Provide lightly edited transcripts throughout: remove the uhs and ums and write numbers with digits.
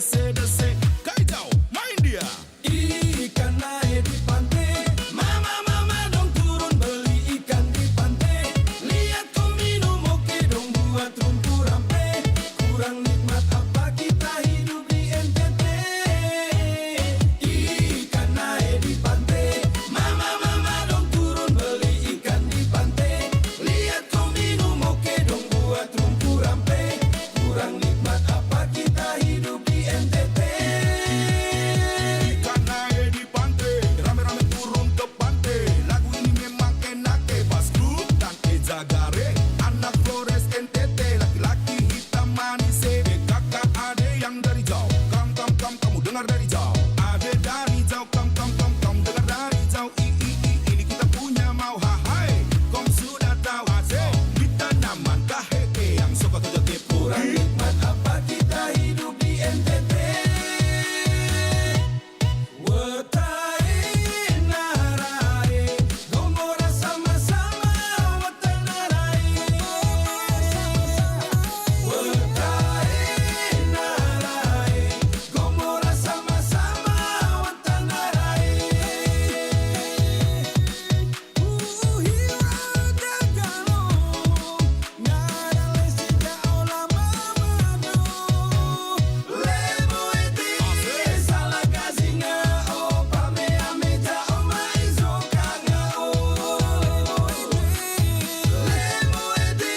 desek-desek. Kacau, main dia. Ikan naik di pantai, mama dong turun beli ikan di pantai. Lihat kau minum oke dong buat rumpu rampe. Kurang nikmat apa kita hidup di NTT. Ikan naik di pantai, mama dong turun beli ikan di pantai. Lihat kau minum oke dong buat rumpu rampe. Kurang nikmat apa kita hidup di NTT. Ikan naik di pantai, rame-rame turun ke pantai. Lagu ini memang enak Bas Grup dan Eza Gareng. Anak Flores NTT, laki-laki hitam manis. Kakak ade yang dari jauh, kamu dengar dari jauh. Ade dari jauh, kamu dengar dari jauh. Ini kita punya mau hai. Kom sudah tahu asik, di tanaman kaheke yang suka tujuh Kurang nikmat apa kita hidup di NTT. Wetai narai, gomora sama-sama wetai narai, gomora sama-sama wetai. Hira dagalo, ngada lesida olama mano. Lemo eti salah kasinga o pame ameja o maizo kanga o. Lemo eti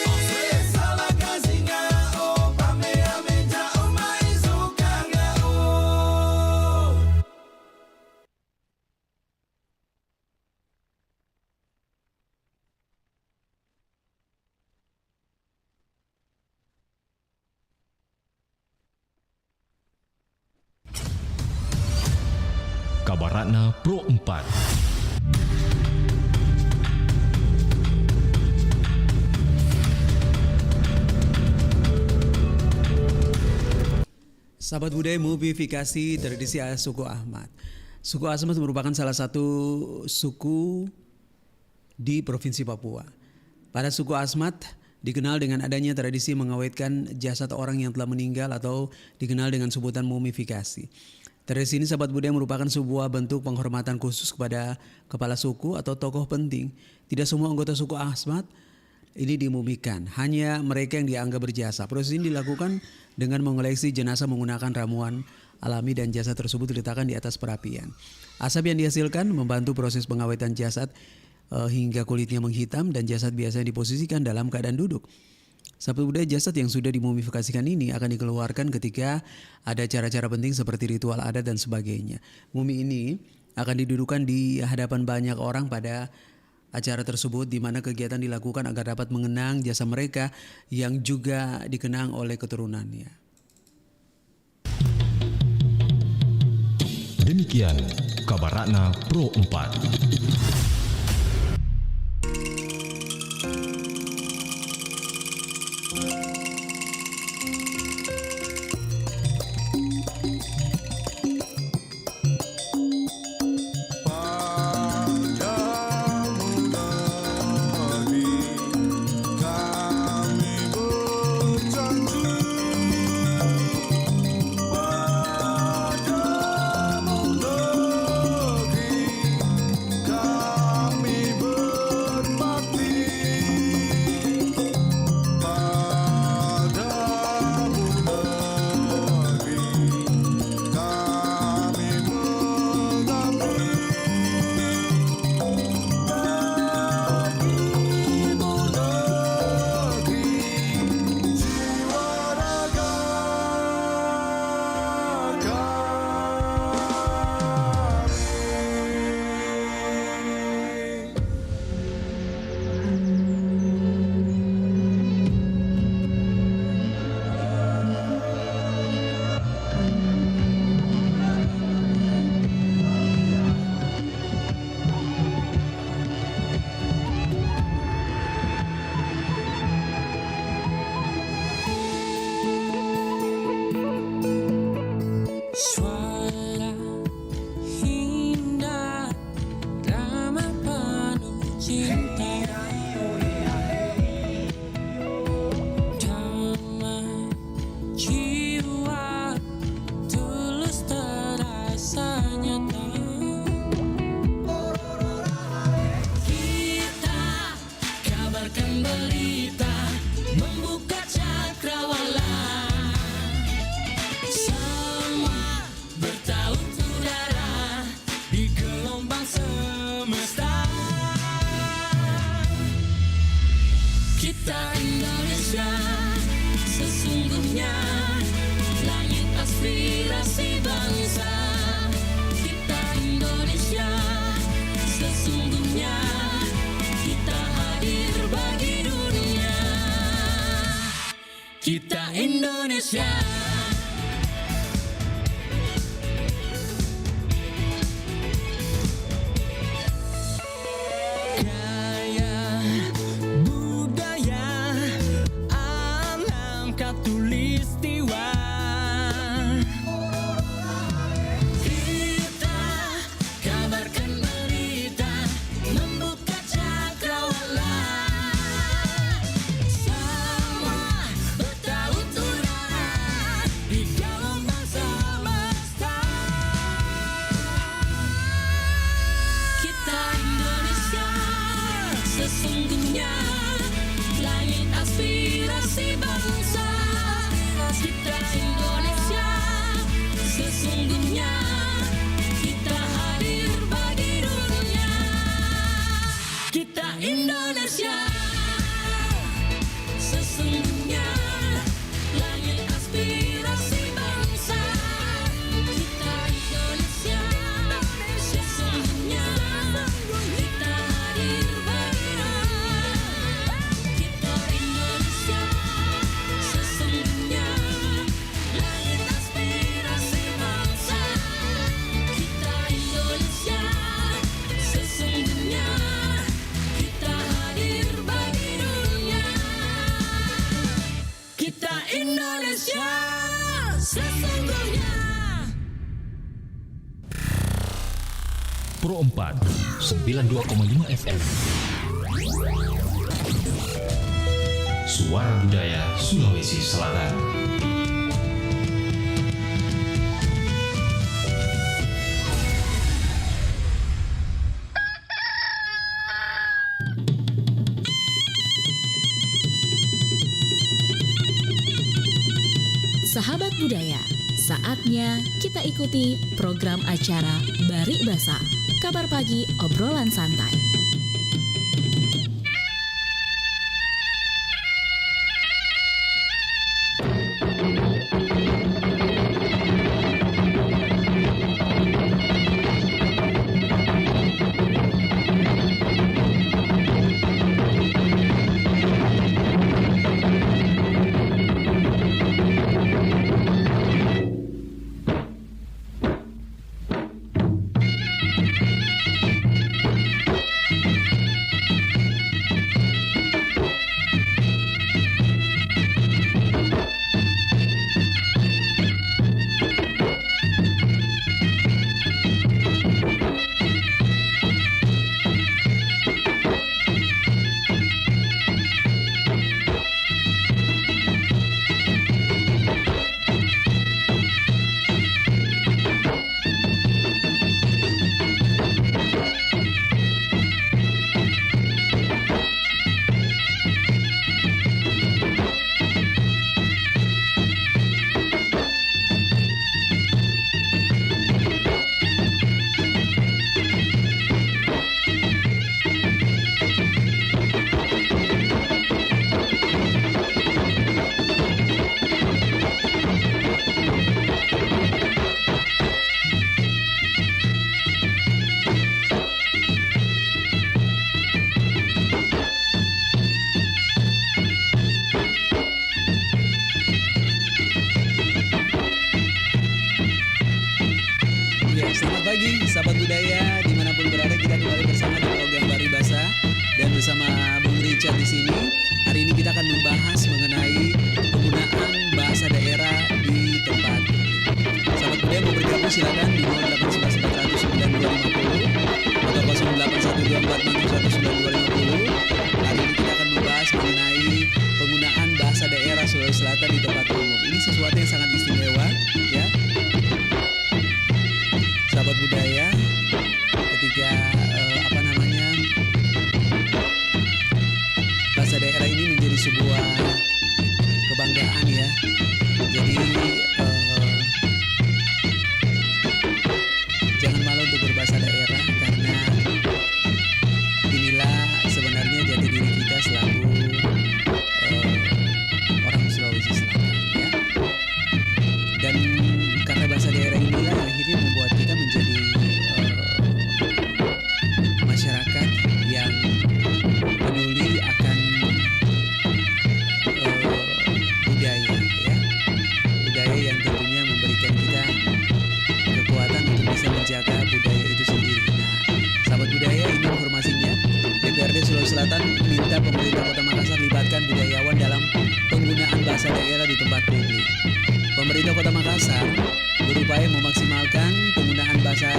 salah kasinga o pame ameja o maizo kanga o. Kabaratna Pro 4. Sahabat budaya mumifikasi tradisi suku Ahmad. Suku Ahmad merupakan salah satu suku di Provinsi Papua. Pada suku Ahmad dikenal dengan adanya tradisi mengawetkan jasad orang yang telah meninggal atau dikenal dengan sebutan mumifikasi. Tradisi ini sahabat budaya merupakan sebuah bentuk penghormatan khusus kepada kepala suku atau tokoh penting. Tidak semua anggota suku Ahmad ini dimumikan, hanya mereka yang dianggap berjasa. Proses ini dilakukan dengan mengoleksi jenazah menggunakan ramuan alami dan jasad tersebut diletakkan di atas perapian. Asap yang dihasilkan membantu proses pengawetan jasad hingga kulitnya menghitam dan jasad biasanya diposisikan dalam keadaan duduk. Sahabat budaya, jasad yang sudah dimumifikasikan ini akan dikeluarkan ketika ada cara-cara penting seperti ritual adat dan sebagainya. Mumi ini akan didudukan di hadapan banyak orang pada acara tersebut, di mana kegiatan dilakukan agar dapat mengenang jasa mereka yang juga dikenang oleh keturunannya. Demikian Kabaratna Pro 4. Indonesia. Gaya budaya alam katulistiwa. Kita kabarkan berita, membuka cakrawala. Semua bertaut turut di gelombang semesta. Kita Indonesia, sesungguhnya langit aspirasi bangsa. Kita Indonesia, sesungguhnya kita hadir bagi dunia. Kita Indonesia, sesungguhnya langit aspirasi bangsa. Kita Indonesia, sesungguhnya kita hadir bagi dunia. Kita Indonesia, sesungguhnya langit aspirasi bangsa. Kita Indonesia, sesungguhnya kita hadir bagi dunia. Kita Indonesia, sesungguhnya. Pro 4 92,5 FM. Suara Budaya Sulawesi Selatan. Sahabat budaya, saatnya kita ikuti program acara Barik Basa, kabar pagi obrolan santai. pagi, sahabat budaya dimanapun berada, kita kembali bersama di program Baribasa dan bersama Bung Richard di sini. Hari ini kita akan membahas mengenai penggunaan bahasa daerah di tempat. Sahabat budaya mau bergabung silakan di 0811 400 9250 atau 081244 Hari ini kita akan membahas mengenai penggunaan bahasa daerah Sulawesi Selatan di tempat umum. Ini sesuatu yang sangat istimewa, ya. Sahabat budaya, ketika bahasa daerah ini menjadi sebuah kebanggaan, ya. Jadi jangan malu untuk berbahasa daerah, karena inilah sebenarnya jati diri kita selaku orang Sulawesi Selatan, ya. Dan karena bahasa daerah inilah akhirnya membuat kita menjadi masyarakat yang peduli akan budaya, ya. pemerintah Kota Makassar libatkan budayawan dalam penggunaan bahasa daerah di tempat publik. Pemerintah Kota Makassar berupaya memaksimalkan penggunaan bahasa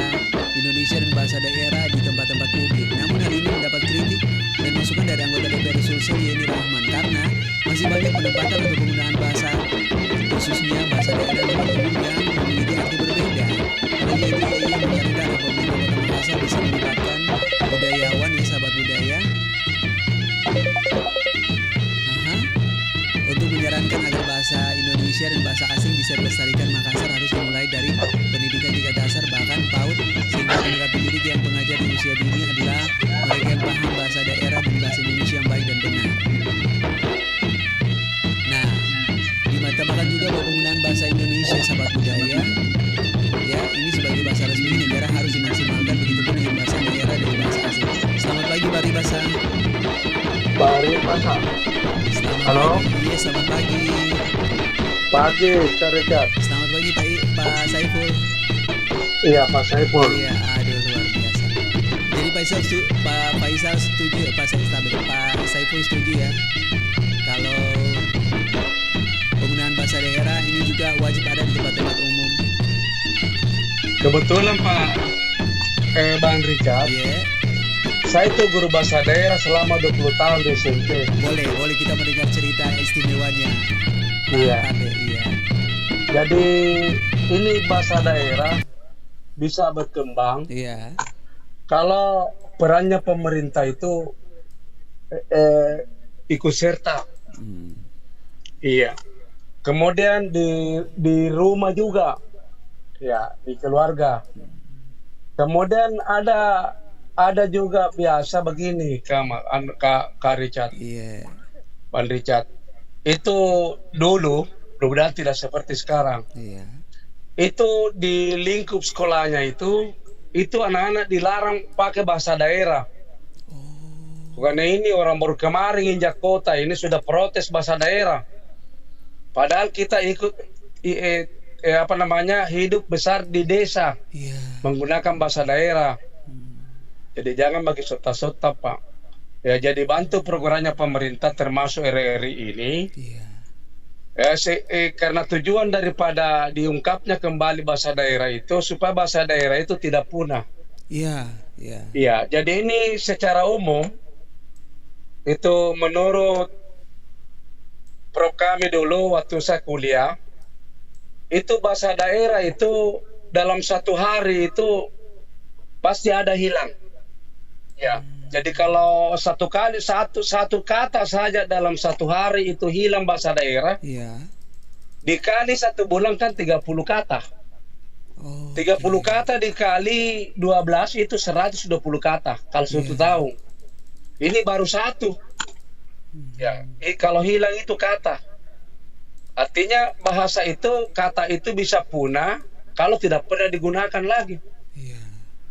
Indonesia dan bahasa daerah di tempat-tempat publik. Namun hal ini mendapat kritik dan masukan dari anggota DPRD Sulsel Yeni Rahman karena masih banyak penempatan atau penggunaan bahasa khususnya bahasa daerah di tempat umum yang memiliki arti berbeda. Oleh itu ia menyarankan agar pemerintah Kota Makassar bisa melibatkan budayawan ya sahabat budaya untuk menyarankan agar bahasa Indonesia dan bahasa asing bisa dilestarikan. Makassar harus dimulai dari pendidikan tingkat dasar bahkan PAUD sehingga tenaga pendidik yang pengajar di usia dini adalah mereka yang paham bahasa daerah dan bahasa Indonesia yang baik dan benar. Nah, dimatamakan juga bahwa penggunaan bahasa Indonesia sahabat budaya ya ini sebagai bahasa resmi negara harus dimaksimalkan, begitu pun dengan bahasa daerah dan bahasa asing. Selamat pagi Bari Basa. Bari Basa. Selamat Halo. pagi. Iya, selamat pagi. Pagi, Kak Richard. Selamat pagi Pak Saiful. Iya, Pak Saiful. Iya, aduh luar biasa. Jadi Pak Faisal setuju ya, Pak Saiful setuju ya. Kalau penggunaan bahasa daerah ini juga wajib ada di tempat-tempat umum. Kebetulan Pak Bang Richard, Iya, saya itu guru bahasa daerah selama 20 tahun di SMP. boleh kita mendengar cerita istimewanya. Iya. Iya. Jadi ini bahasa daerah bisa berkembang Iya. kalau perannya pemerintah itu ikut serta. Iya. Kemudian di rumah juga, ya di keluarga. Kemudian ada juga biasa begini, Kak Richard, Iya. Bang Richard. Itu dulu tidak seperti sekarang. Iya. Itu di lingkup sekolahnya itu anak-anak dilarang pakai bahasa daerah. Bukan ini orang baru kemarin injak kota ini sudah protes bahasa daerah. Padahal kita ikut hidup besar di desa Iya. menggunakan bahasa daerah. Jadi jangan bagi sota-sota Pak. Ya jadi bantu programnya pemerintah termasuk RRI ini. Iya. Karena tujuan daripada diungkapnya kembali bahasa daerah itu supaya bahasa daerah itu tidak punah. Iya. Iya. Iya, jadi ini secara umum itu menurut prof kami dulu waktu saya kuliah itu bahasa daerah itu dalam satu hari itu pasti ada hilang. Ya, jadi kalau satu kata saja dalam satu hari itu hilang bahasa daerah, Iya. dikali 1 bulan kan 30 kata. Oh. 30 kata dikali 12 itu 120 kata kalau 1 tahun. Ini baru 1. Ya, kalau hilang itu kata. Artinya bahasa itu, kata itu bisa punah kalau tidak pernah digunakan lagi. Iya.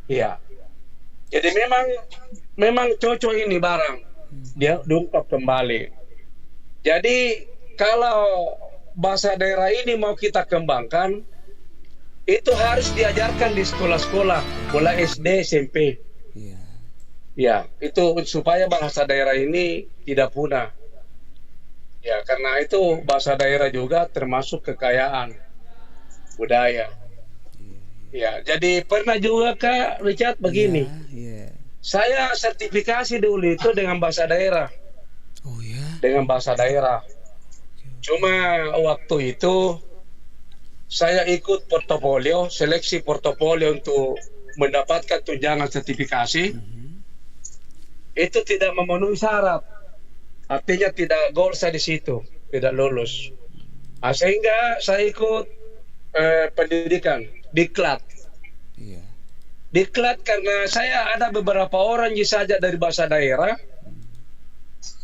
Iya. Jadi memang cocok ini barang. Dia diungkap kembali. Jadi kalau bahasa daerah ini mau kita kembangkan, itu harus diajarkan di sekolah-sekolah, mulai SD, SMP. Iya. Ya, itu supaya bahasa daerah ini tidak punah. Ya, karena itu bahasa daerah juga termasuk kekayaan budaya. Ya, jadi pernah juga Kak Richard begini. Iya. Saya sertifikasi dulu itu dengan bahasa daerah. Oh ya. Dengan bahasa daerah. Cuma waktu itu saya ikut portofolio, seleksi portofolio untuk mendapatkan tunjangan sertifikasi. Itu tidak memenuhi syarat. Artinya tidak goal saya di situ, tidak lulus. Nah, sehingga saya ikut pendidikan diklat. Iya. Diklat karena saya ada beberapa orang saja dari bahasa daerah.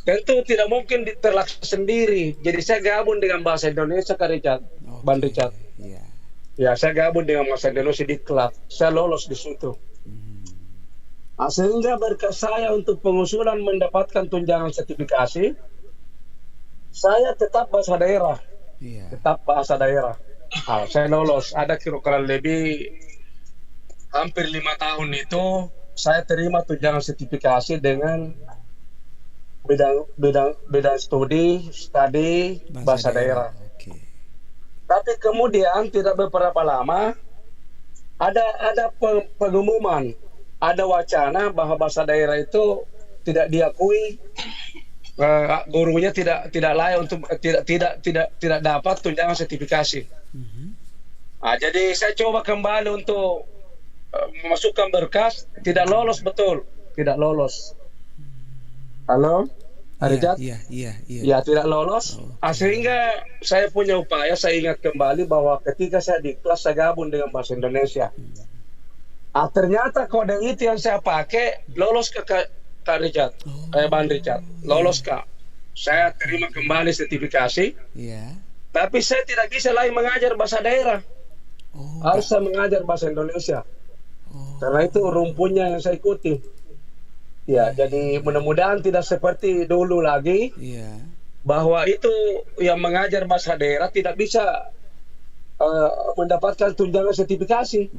Tentu tidak mungkin terlaksana sendiri. Jadi saya gabung dengan bahasa Indonesia Kak Richard, Bang Richard. Iya. Ya, saya gabung dengan bahasa Indonesia diklat. Saya lolos di situ. Nah, sehingga berkat saya untuk pengusulan mendapatkan tunjangan sertifikasi, saya tetap bahasa daerah. Iya. Tetap bahasa daerah. Nah, saya lolos. Ada kira-kira lebih hampir 5 tahun itu saya terima tunjangan sertifikasi dengan bidang studi bahasa daerah. Oke. Tapi kemudian tidak beberapa lama ada pengumuman, ada wacana bahwa bahasa daerah itu tidak diakui, gurunya tidak layak untuk tidak dapat tunjangan sertifikasi. Jadi saya coba kembali untuk memasukkan berkas, tidak lolos, betul, tidak lolos. Halo, Arijat? Iya. Ya, tidak lolos. Sehingga saya punya upaya, saya ingat kembali bahwa ketika saya di kelas saya gabung dengan bahasa Indonesia. Ternyata kode itu yang saya pakai lolos ke Kak Richard, Bang Richard, lolos Kak. Saya terima kembali sertifikasi. Iya. Tapi saya tidak bisa lagi mengajar bahasa daerah. Harus saya mengajar bahasa Indonesia. Karena itu rumpunnya yang saya ikuti. Ya, jadi mudah-mudahan tidak seperti dulu lagi. Iya. Bahwa itu yang mengajar bahasa daerah tidak bisa mendapatkan tunjangan sertifikasi.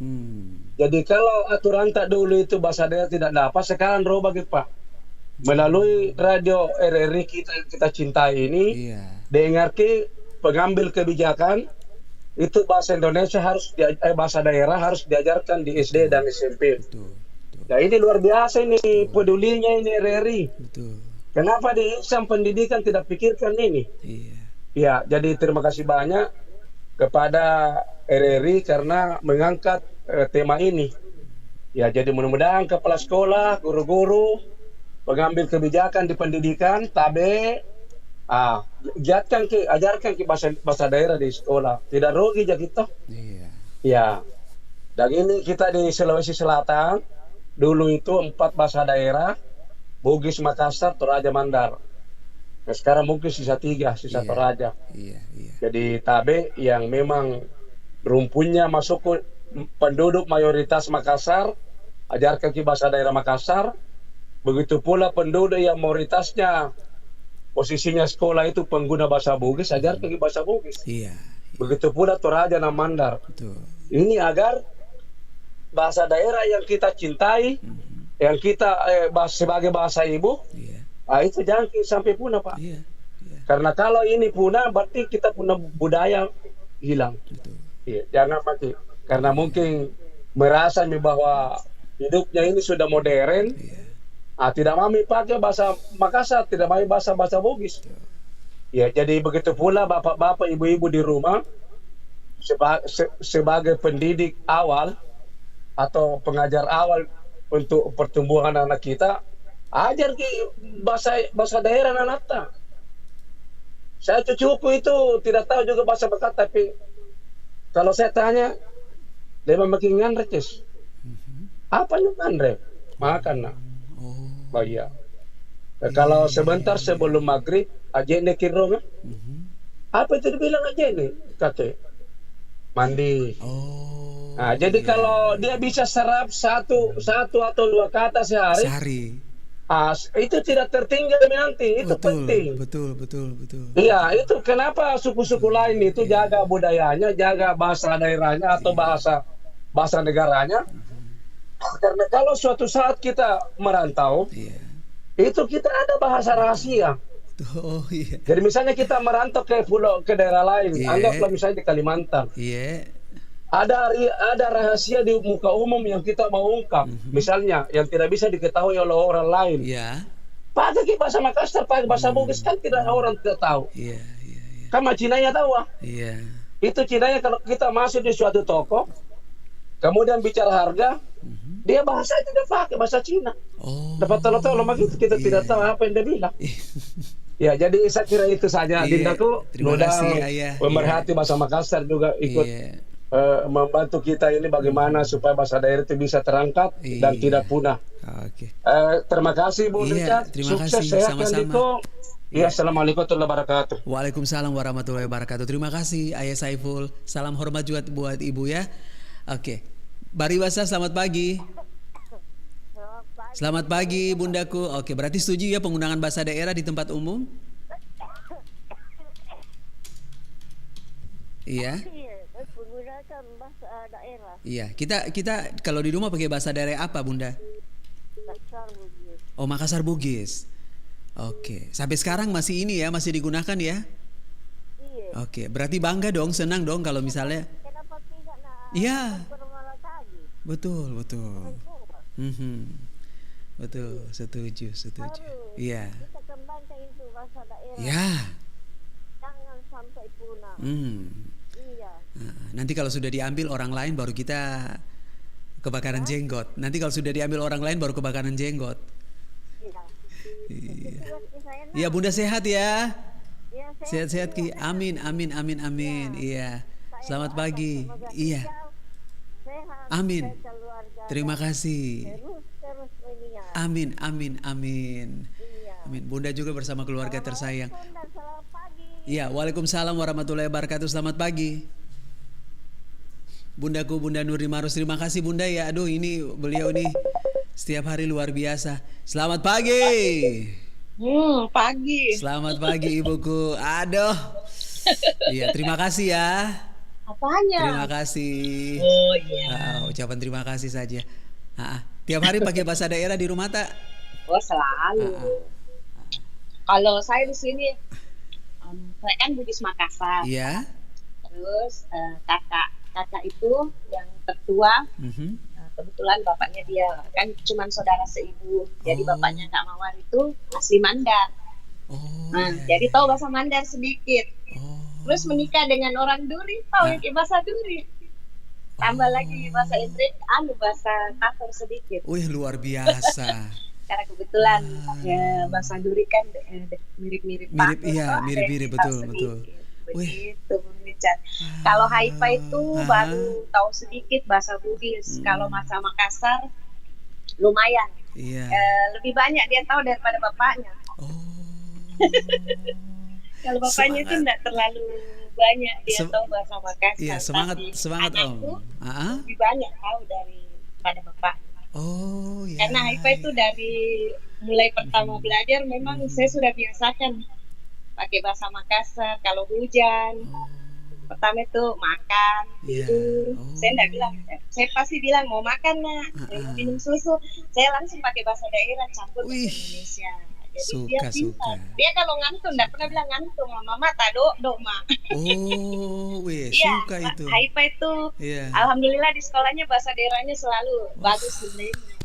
Jadi kalau aturan tak dulu itu bahasa daerah tidak dapat, sekarang robah gitu Pak. Melalui radio RRI kita cintai ini, dengarki pengambil kebijakan itu bahasa Indonesia bahasa daerah harus diajarkan di SD dan SMP. Betul. Nah ini luar biasa ini pedulinya ini RRI. Betul. Kenapa di insan pendidikan tidak pikirkan ini? Iya. Ya, jadi terima kasih banyak kepada RRI karena mengangkat tema ini. Ya, jadi mudah-mudahan kepala sekolah, guru-guru, pengambil kebijakan di pendidikan, tabe, ajarkan ke bahasa daerah di sekolah. Tidak rugi jadi toh. Iya. Ya. Dan ini kita di Sulawesi Selatan, dulu itu 4 bahasa daerah, Bugis, Makassar, Toraja, Mandar. Nah, sekarang mungkin sisa 3, sisa Toraja. Iya. Jadi tabe yang memang rumpunnya masuk ke penduduk mayoritas Makassar, ajarkan ke bahasa daerah Makassar. Begitu pula penduduk yang mayoritasnya posisinya sekolah itu pengguna bahasa Bugis, ajarkan ke bahasa Bugis. Iya. Begitu pula Toraja dan Mandar. Betul. Ini agar bahasa daerah yang kita cintai, yang kita sebagai bahasa ibu, itu jangan sampai punah Pak. Iya. Karena kalau ini punah, berarti kita punya budaya hilang. Betul. Iya, jangan mati. Karena mungkin merasa bahwa hidupnya ini sudah modern, tidak mau pakai bahasa Makassar, tidak mau bahasa Bugis. Ya, jadi begitu pula bapak-bapak, ibu-ibu di rumah sebagai pendidik awal atau pengajar awal untuk pertumbuhan anak kita, ajar ke bahasa daerah anak-anak. Saya cucuku itu tidak tahu juga bahasa Bakat, tapi kalau saya tanya, dia makin ngandre cis. Apa yang ngandre? Makan nak. Bahagia. Kalau sebentar sebelum maghrib, ajene kirong. Apa itu dibilang ajene? Kakek. Mandi. Nah, jadi kalau dia bisa serap satu atau 2 kata sehari, itu tidak tertinggal nanti. Itu penting. Betul. Iya, itu kenapa suku-suku lain itu jaga budayanya, jaga bahasa daerahnya atau bahasa negaranya. Karena kalau suatu saat kita merantau, itu kita ada bahasa rahasia. Jadi misalnya kita merantau ke daerah lain, anggaplah misalnya di Kalimantan. Ada rahasia di muka umum yang kita mau ungkap, misalnya yang tidak bisa diketahui oleh orang lain. Pakai bahasa Makassar, pakai bahasa Bugis, kan tidak orang tidak tahu. Kan Cinanya tahu Itu Cinanya kalau kita masuk di suatu toko, kemudian bicara harga, dia bahasa tidak pakai bahasa Cina. Dapat tahu begitu kita tidak tahu apa yang dia bilang. Ya, jadi saya kira itu saja. Dindaku, mudah pemerhati bahasa Makassar juga ikut membantu kita ini bagaimana supaya bahasa daerah itu bisa terangkat dan tidak punah. Terima kasih Bu Richard. Terima Sukses, kasih, sehat, sama-sama. Assalamualaikum warahmatullahi wabarakatuh. Waalaikumsalam warahmatullahi wabarakatuh. Terima kasih Ayah Saiful. Salam hormat juga buat Ibu ya. Oke. Baribasa, selamat pagi. Selamat pagi Bundaku. Oke, berarti setuju ya penggunaan bahasa daerah di tempat umum? Iya. Menggunakan bahasa daerah. Iya, kita kalau di rumah pakai bahasa daerah apa, Bunda? Makassar Bugis. Oh, Makassar Bugis. Oke, sampai sekarang masih ini ya, masih digunakan ya? Iya. Oke, berarti bangga dong, senang dong kalau misalnya. Kenapa tidak nak Iya, bermalas lagi? betul, betul. Coba. Mhm. Betul, setuju, setuju. Harus Iya. kita kembangkan itu bahasa daerah. Ya. Jangan sampai punah. Iya. Nah, nanti kalau sudah diambil orang lain baru kita kebakaran jenggot. Nanti kalau sudah diambil orang lain baru kebakaran jenggot. Iya. Iya. Itu saya nak. Iya, Bunda sehat ya. Ya, Sehat-sehat Ki. Amin, amin, amin, amin. Iya. Selamat pagi. Iya. Sehat. Amin. Sehat keluarga. Terima kasih. Terus menyiar. Amin, amin, amin. Iya. Amin. Bunda juga bersama keluarga tersayang. Assalamualaikum dan selamat pagi. Iya, waalaikumsalam warahmatullahi wabarakatuh. Selamat pagi. Bundaku, Bunda Nurni Marus, terima kasih Bunda ya. Aduh, ini beliau nih setiap hari luar biasa. Selamat pagi. Pagi. Selamat pagi Ibuku. Aduh. Iya, terima kasih ya. Apanya? Terima kasih. Oh iya. Ucapan terima kasih saja. Tiap hari pakai bahasa daerah di rumah tak? Oh selalu. Kalau saya di sini, saya kan Bugis Makassar. Iya. Terus kakak itu yang tertua, Mhm. kebetulan bapaknya dia kan cuman saudara seibu. Jadi Oh. bapaknya Kak Mawar itu asli Mandar. Oh. Nah, iya, jadi iya. tahu bahasa Mandar sedikit. Oh. Terus menikah dengan orang Duri, tahu Ah. yang bahasa Duri. Tambah Oh. lagi bahasa Inggris, bahasa Tatar sedikit. Wih, luar biasa. Karena kebetulan ya bahasa Duri kan mirip-mirip Mirip, Pakus, iya, so ada mirip-mirip, yang betul, tahu betul. sedikit. Wih. Begitu, Bung Richard. Kalau Haifa itu baru tahu sedikit bahasa Bugis. Kalau masa Makassar lumayan. Iya. Lebih banyak dia tahu daripada bapaknya. Oh. Kalau bapaknya itu Semangat. tidak terlalu banyak dia Sem- tahu bahasa Makassar. Iya, semangat, Tapi semangat anakku Om. Ah? lebih banyak tahu daripada bapaknya. Oh, ya. Karena Haifa itu dari mulai pertama belajar memang saya sudah biasakan pakai bahasa Makassar. Kalau hujan, pertama itu makan, Iya. tidur. Oh. Saya enggak bilang, saya pasti bilang mau makan nak, saya mau minum susu. Saya langsung pakai bahasa daerah campur bahasa Wih. Indonesia. Jadi Suka, dia pintar. suka. Dia kalau ngantuk enggak pernah bilang ngantuk, mama tak dok ma. Oh, wih, Iya, suka itu. Haifa itu Iya. alhamdulillah di sekolahnya bahasa daerahnya selalu bagus sebenarnya.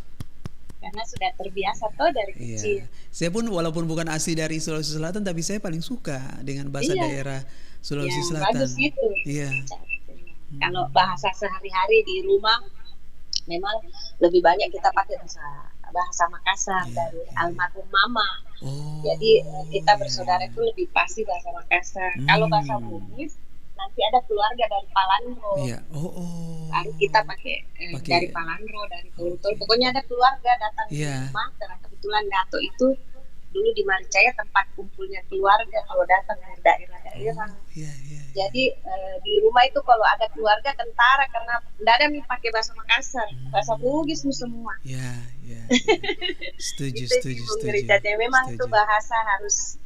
Karena sudah terbiasa toh dari kecil. Iya. Saya pun walaupun bukan asli dari Sulawesi Selatan, tapi saya paling suka dengan bahasa Iya. daerah Sulawesi Yang Selatan. bagus gitu. Iya. Kalau bahasa sehari-hari di rumah memang lebih banyak kita pakai bahasa Makassar Iya, dari iya. almarhum mama. Oh. Jadi kita iya, bersaudara iya. itu lebih pasti bahasa Makassar. Kalau bahasa Bugis nanti ada keluarga dari Palandro. Iya. Oh. Baru kita pakai Pakai- dari Palandro, dari Toltol. Pokoknya ada keluarga datang ke Iya. rumah. Karena kebetulan Dato itu dulu di Maricaya tempat kumpulnya keluarga kalau datang dari daerah-daerah. Iya, iya. Jadi di rumah itu kalau ada keluarga tentara karena tidak ada yang pakai bahasa Makassar, bahasa Bugis semua. Iya, iya. Setuju, Itu setuju, Bung setuju. Richard. Ya, memang itu Setuju. bahasa harus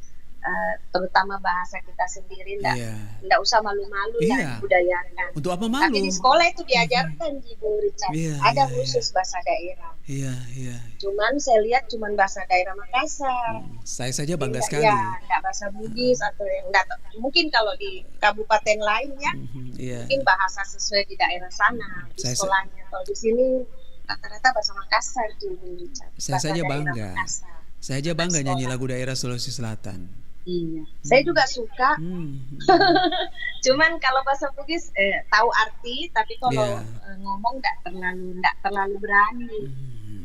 terutama bahasa kita sendiri Iya. tidak usah malu-malu Iya. dan budayakan. Untuk apa malu? Tapi di sekolah itu diajarkan di Bung Richard. Iya, Ada iya, khusus bahasa daerah. Iya, iya. Cuman saya lihat cuman bahasa daerah Makassar. Saya saja bangga Tidak- sekali. Ya, enggak bahasa Bugis atau yang enggak. Mungkin kalau di kabupaten lain ya, Iya. mungkin bahasa sesuai di daerah sana, di Saya- sekolahnya. Kalau di sini rata-rata bahasa Makassar tuh. Saya Bahasa saja daerah bangga. Makassar. Saya aja bangga Sekolah. nyanyi lagu daerah Sulawesi Selatan. Iya, saya juga suka. Cuman kalau bahasa Bugis tahu arti, tapi kalau Iya. ngomong enggak terlalu berani.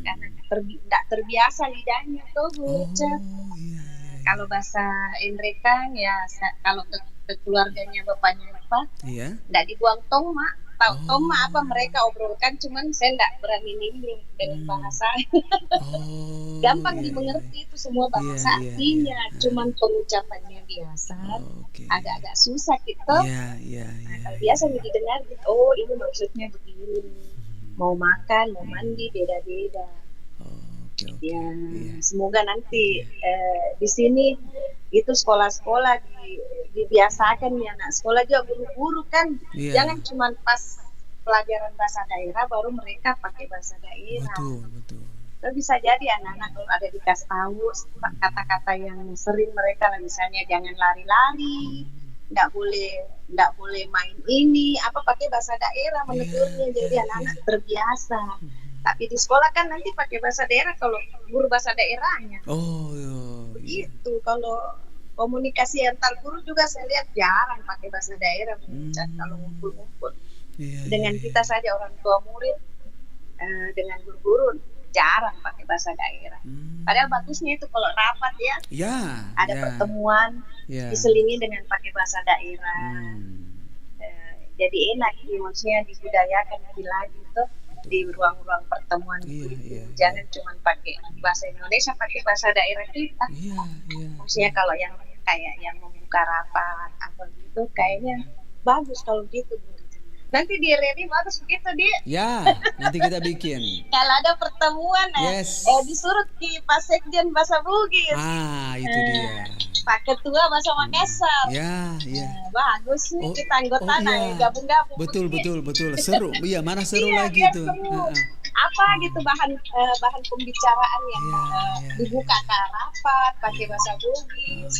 Karena enggak terbiasa lidahnya tuh, Bu Oh, Richard. iya, iya. Kalau bahasa Indrekan ya kalau ke keluarganya bapaknya apa Iya. enggak dibuang tong mak. Tahu Oh. tong mak apa mereka obrolkan, cuman saya enggak berani nimbrung dengan bahasa. Oh. Gampang iya, dimengerti itu semua bahasa Iya, iya, artinya, iya. cuman pengucapannya biasa. iya. Oke. Agak-agak susah gitu. Iya, iya, Nah, iya. kalau biasa didengar, oh ini maksudnya begini. Mau makan, mau mandi, beda-beda. Oke, oke. Ya, Iya. semoga nanti di sini itu sekolah-sekolah dibiasakan ya anak sekolah juga guru-guru kan. Iya. Jangan cuma pas pelajaran bahasa daerah baru mereka pakai bahasa daerah. Betul, betul. Tapi bisa jadi anak-anak kalau ada dikasih tahu kata-kata yang sering mereka lah, misalnya jangan lari-lari, nggak boleh main ini, apa pakai bahasa daerah menegurnya, jadi anak-anak terbiasa. Tapi di sekolah kan nanti pakai bahasa daerah kalau guru bahasa daerahnya. Oh, iya. Begitu. Kalau komunikasi antar guru juga saya lihat jarang pakai bahasa daerah kalau ngumpul-ngumpul. Iya, Dengan iya, kita saja orang tua murid, dengan guru-guru jarang pakai bahasa daerah. Padahal bagusnya itu kalau rapat ya, Ya, ada ya, pertemuan ya. diselingi dengan pakai bahasa daerah. Jadi enak, maksudnya dibudayakan lagi tuh di ruang-ruang pertemuan Iya, itu. iya, Jangan cuma pakai bahasa Indonesia, pakai bahasa daerah kita. Iya, iya. Maksudnya kalau yang kayak yang membuka rapat apa gitu, kayaknya bagus kalau gitu. Nanti di RRI bagus begitu dia. Ya, nanti kita bikin. Kalau ada pertemuan, Yes. disuruh di Pak Sekjen bahasa Bugis, Ah, itu dia. Pak Ketua bahasa Makassar. Ya, ya. Bagus nih Oh, kita anggota iya. gabung-gabung. Betul, begini. betul, betul. Seru. Iya, mana seru Iya, lagi biar itu. seru. Heeh. Apa gitu bahan pembicaraan yang Iya, iya. dibuka ke rapat pakai bahasa Bugis.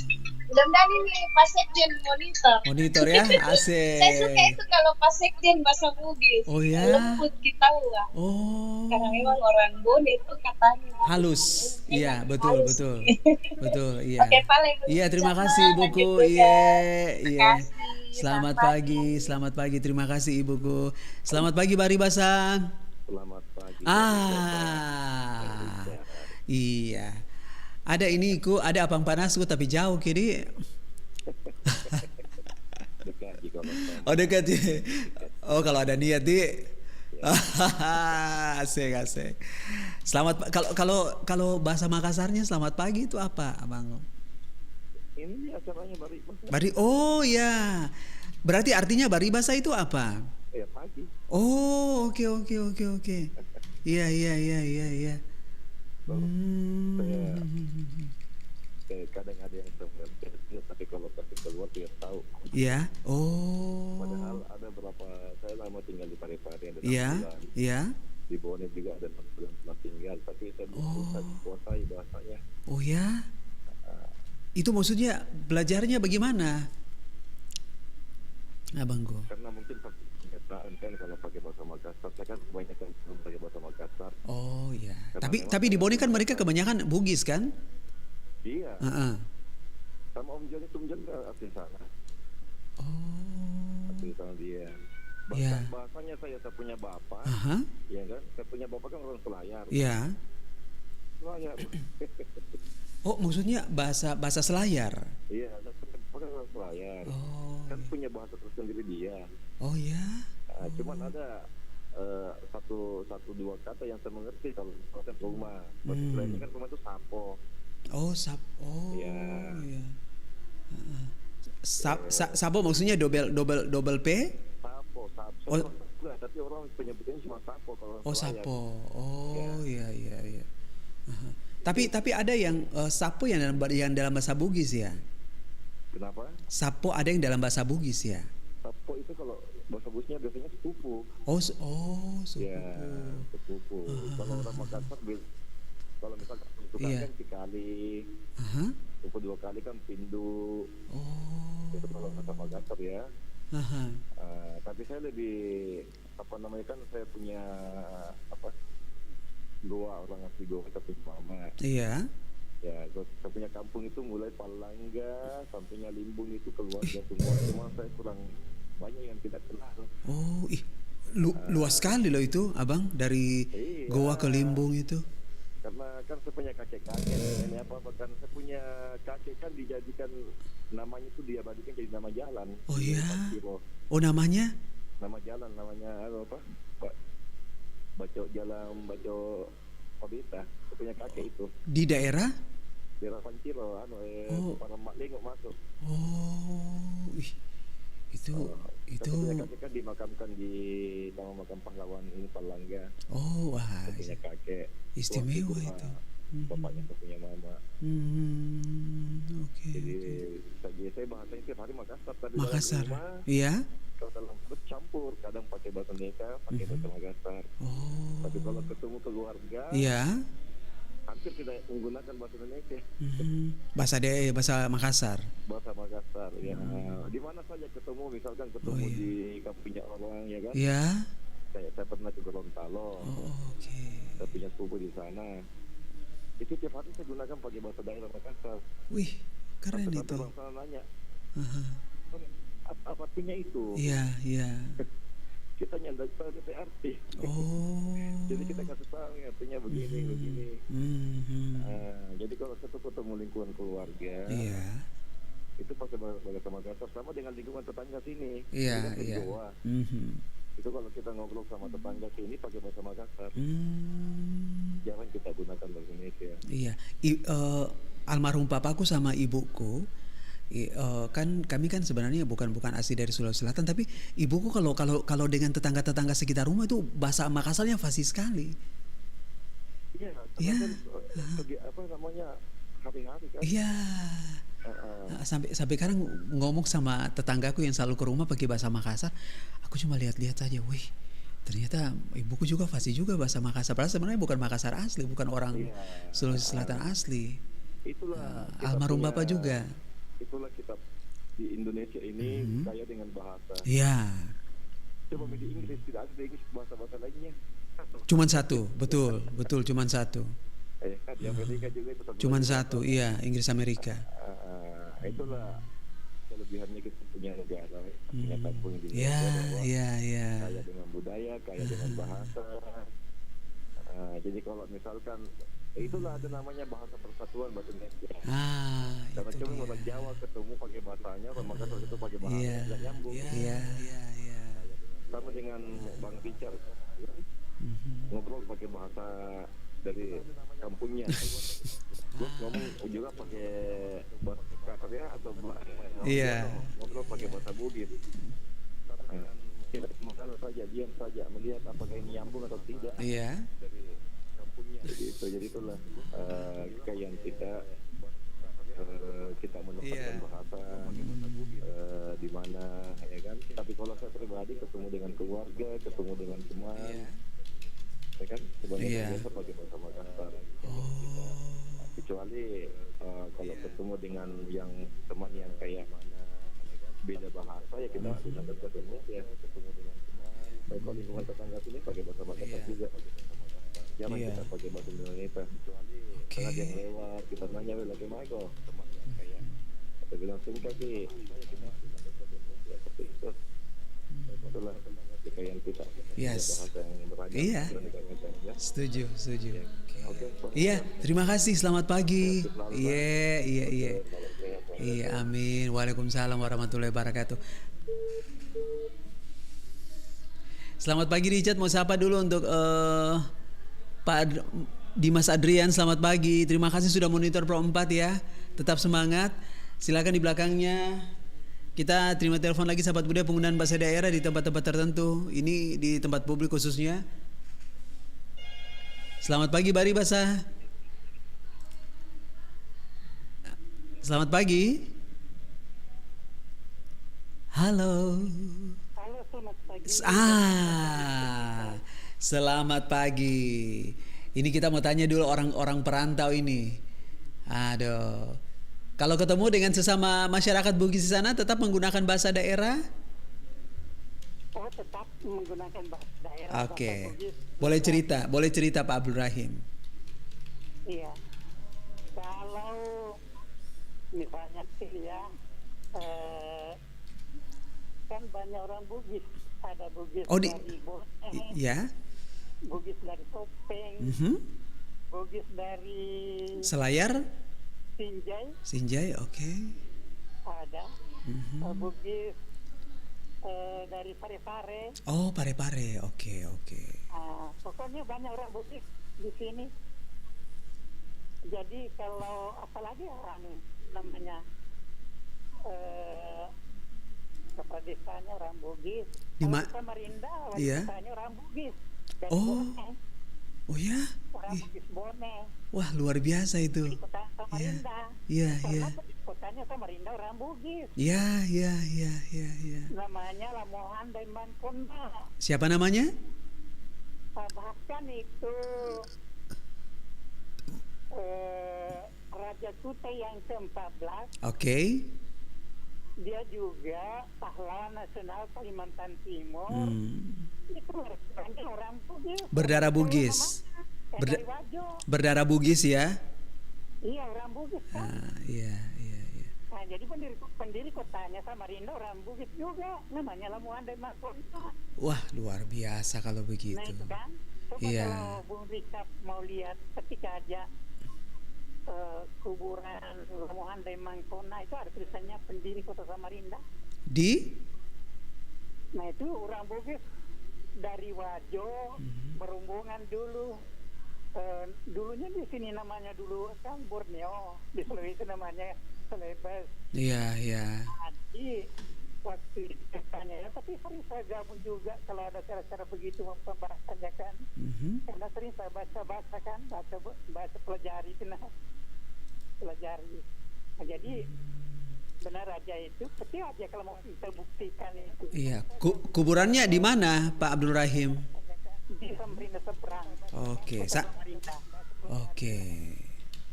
Mudah-mudahan ini Pak Sekjen monitor. Monitor ya, asik. Saya suka itu kalau Pak Sekjen bahasa Bugis. Oh, ya? Lembut kita lah. Oh. Karena memang orang Bone itu katanya Halus. Iya, betul, halus. betul. Betul, iya. Oke, paling Iya, terima kasih Ibuku. Gitu, Iya, Terima iya. kasih. Selamat pagi, selamat pagi. Terima kasih Ibuku. Selamat pagi Bari Basang. Selamat pagi. Ah. Iya. Ada ini ku, ada Apang Panasku tapi jauh kiri. Dekat di kalau Oh dekat ya. Oh kalau ada niat di. Asik asik. Kalau bahasa Makassarnya selamat pagi itu apa, Abang? ini acaranya Bari Bari. Oh ya. Berarti artinya Bari Basa itu apa? ya pagi. Oh, oke. Iya. Saya kadang ada yang mengerti, tapi kalau pergi keluar tidak tahu. Iya. Oh. Padahal ada berapa, saya lama tinggal di Parepare ada 6 Iya. bulan. Iya. Di Bone juga ada 6 bulan pernah tinggal, tapi saya belum bisa kuasai bahasanya. Oh ya. Itu maksudnya belajarnya bagaimana? Abangku. Karena mungkin kenyataan kan kalau pakai bahasa Makassar, saya kan kebanyakan belum pakai bahasa Makassar. Oh iya. Karena Tapi di Bone kan mereka kebanyakan Bugis kan? Iya. Heeh. Sama Om Jon itu, Om Jon asli sana. Oh. Asli sana dia. Bahkan Iya. bahasanya saya punya bapak, Aha. ya kan? Saya punya bapak kan orang Selayar. Iya. Selayar. Oh, maksudnya bahasa Selayar. Iya, saya punya bapak kan orang Selayar. Oh. Kan punya bahasa tersendiri dia. Oh ya. Cuman ada satu dua kata yang saya mengerti kalau proses rumah. Bahasa lainnya kan rumah itu sapo. Oh, Oh. Iya. Iya. Heeh. Sabo maksudnya double P? Sapo. Oh. Enggak, tapi orang penyebutannya cuma sapo kalau orang Oh, Selayar. sapo. Oh, iya. Aha. Tapi ada yang sapo yang dalam bahasa Bugis ya? Kenapa? Sapo ada yang dalam bahasa Bugis ya? Sapo itu kalau bahasa Bugisnya biasanya sepupu. Oh, sepupu. Ya, sepupu. Kalau orang Makassar, kalau misalkan itu Iya. kan sekali, Aha. sepupu 2 kali kan pindu. Oh. Itu kalau bahasa Makassar ya. Aha. Tapi saya lebih kan saya punya Goa, orang asli Goa, tapi mama. Iya. Ya, saya punya kampung itu mulai Palangga sampainya Limbung itu keluarga semua. Cuma saya kurang banyak yang tidak kenal. Oh, luas sekali loh itu, Abang, dari Iya. Goa ke Limbung itu. Karena kan saya punya kakek-kakek ini apa kan saya punya kakek kan dijadikan namanya itu diabadikan jadi nama jalan. Oh iya. Pantiro. Oh, namanya? Nama jalan namanya apa? Baco Baco Obita. Saya punya kakek itu. Di daerah? Daerah Panciro, para mak lengok masuk. Oh, itu Saya punya kakek kan dimakamkan di Taman Makam Pahlawan ini Palangga. Oh, wah. Saya punya kakek. Istimewa Waktu itu. Bapaknya saya punya mama. Oke. Jadi saya bahasanya tiap hari Makassar. Tapi Makassar. dalam rumah, Iya. kalau dalam perut campur, kadang pakai bahasa Neka, pakai bahasa Makassar. Oh. Tapi kalau ketemu keluarga, Iya. hampir tidak menggunakan bahasa Indonesia. Bahasa Makassar. Bahasa Makassar ya. Di mana saja ketemu, misalkan ketemu di kampungnya orang ya kan. Ya. Saya pernah ke Gorontalo. Oke. Saya punya sepupu di sana. Itu tiap hari saya gunakan pakai bahasa daerah Makassar. Wih, keren Sampai itu. orang sana nanya, Aha. apa artinya itu? Iya, iya. Kita nyandak arti. Oh. Jadi kita kasih tahu artinya begini, begini. Jadi kalau ketemu lingkungan keluarga, Iya. itu pakai bahasa Makassar, sama dengan lingkungan tetangga sini. Iya, Kita kan iya. Jawa. Itu kalau kita ngobrol sama tetangga sini pakai bahasa Makassar. Jangan kita gunakan bahasa Indonesia. Iya. Almarhum papaku sama ibuku kan kami kan sebenarnya bukan asli dari Sulawesi Selatan, tapi ibuku kalau dengan tetangga sekitar rumah itu bahasa Makassarnya fasih sekali. Iya, Iya. Apa namanya, hari-hari kan. Iya. Sampai sekarang ngomong sama tetanggaku yang selalu ke rumah pakai bahasa Makassar, aku cuma lihat-lihat saja, wih, ternyata ibuku juga fasih juga bahasa Makassar. Padahal sebenarnya bukan Makassar asli, bukan orang Sulawesi Selatan asli. Itulah Almarhum bapak juga. Itulah kita di Indonesia ini kaya dengan bahasa. Iya. Coba di Inggris tidak ada Inggris, bahasa lainnya. Cuman satu, betul, cuman satu. Di Amerika juga itu Cuman satu, iya, Inggris Amerika. Itulah kelebihannya kita punya negara, punya kampung di Iya, Indonesia, iya, iya. kaya dengan budaya, kaya dengan bahasa. Jadi kalau misalkan itulah ada namanya bahasa persatuan bahasa Indonesia. Karena itu cuma dia. orang Jawa ketemu pakai bahasanya, orang Makassar itu pakai bahasa Iya, nggak nyambung. iya, iya. Sama dengan Bang Richard, ya. Ngobrol pakai bahasa dari kampungnya. Gue ngomong juga pakai bahasa Kasarnya atau Iya. ngobrol pakai bahasa Bugis. Kita makan saja, diam saja, melihat apakah ini nyambung atau tidak. Iya. Dari kampungnya. Jadi itulah kekayaan kita menempatkan bahasa di mana, ya kan. Tapi kalau saya pribadi ketemu dengan keluarga, ketemu dengan teman, ya kan, sebenarnya biasa pakai bahasa Makassar. Kecuali kalau ketemu dengan yang teman yang kayak mana beda bahasa, ya kita gunakan bahasa Indonesia. Ketemu dengan teman, kalau lingkungan tetangga sini pakai bahasa Makassar juga. Jangan kita pakai bahasa Indonesia. Kecuali karena dia lewat, kita nanya lagi Michael, teman yang kayak kita bilang singkat sih, kita gunakan bahasa Indonesia seperti itu. Itulah kekayaan kita. Yes. Bahasa yang beragam. Iya. Ya. Setuju. Oke. Iya, terima kasih. Selamat pagi. Iya. Iya, amin. Waalaikumsalam warahmatullahi wabarakatuh. Selamat pagi Richard, mau sapa dulu untuk Pak Dimas Adrian. Selamat pagi. Terima kasih sudah monitor Pro 4 ya. Tetap semangat. Silakan di belakangnya. Kita terima telepon lagi sahabat budaya penggunaan bahasa daerah di tempat-tempat tertentu. Ini di tempat publik khususnya. Selamat pagi Bari Basah. Selamat pagi. Halo. Halo, selamat pagi. Selamat pagi. Ini kita mau tanya dulu orang-orang perantau ini. Aduh. Kalau ketemu dengan sesama masyarakat Bugis di sana tetap menggunakan bahasa daerah? Oh, tetap menggunakan bahasa daerah. Oke. bahasa Bugis. Boleh cerita Pak Abdul Rahim. Iya. Kalau misalnya sih ya, kan banyak orang Bugis. Ada Bugis dari Boneh, Ya. Bugis dari Topeng, Bugis dari Selayar? Sinjai, oke. ada. Bugis dari Parepare. Oh, Parepare. Oke. Pokoknya banyak orang Bugis di sini. Jadi kalau apalagi orang namanya kepala desanya orang Bugis. Di Kalau di Samarinda, desanya orang Bugis. Dari Boneh. Oh ya? Orang Bugis Boneh. Wah, luar biasa itu. Di kota Samarinda. Iya. Kotanya Samarinda orang Bugis. Iya. Namanya Lamohan dan Mankonda. Siapa namanya? Bahkan itu Raja Kutai yang ke-14. Oke. Dia juga pahlawan nasional Kalimantan Timur. Itu orang Bugis. Berdarah Bugis. Dari Wajo. Berdarah Bugis ya. Iya, orang Bugis kan. Iya. Nah, jadi pendiri kotanya Samarinda orang Bugis juga. Namanya Lamuan dan Makona. Wah, luar biasa kalau begitu. Nah, itu kan. Coba Iya. kalau Bung Richard mau lihat ketika aja kuburan Lamuan dan Makona itu ada tulisannya pendiri kota Samarinda. Di? Nah, itu orang Bugis dari Wajo berombongan dulu. Dulunya di sini namanya dulu kan Borneo, di Sulawesi namanya Celebes. Iya. Jadi waktu itu katanya ya, tapi sering saya gabung juga kalau ada cara-cara begitu pembahasannya kan. Karena sering saya baca kan, baca pelajari itu pelajari. Nah, jadi benar aja itu, kecil aja kalau mau kita buktikan itu. Iya. Kuburannya di mana, Pak Abdul Rahim? Di Samarinda seberang. Oke. Oke.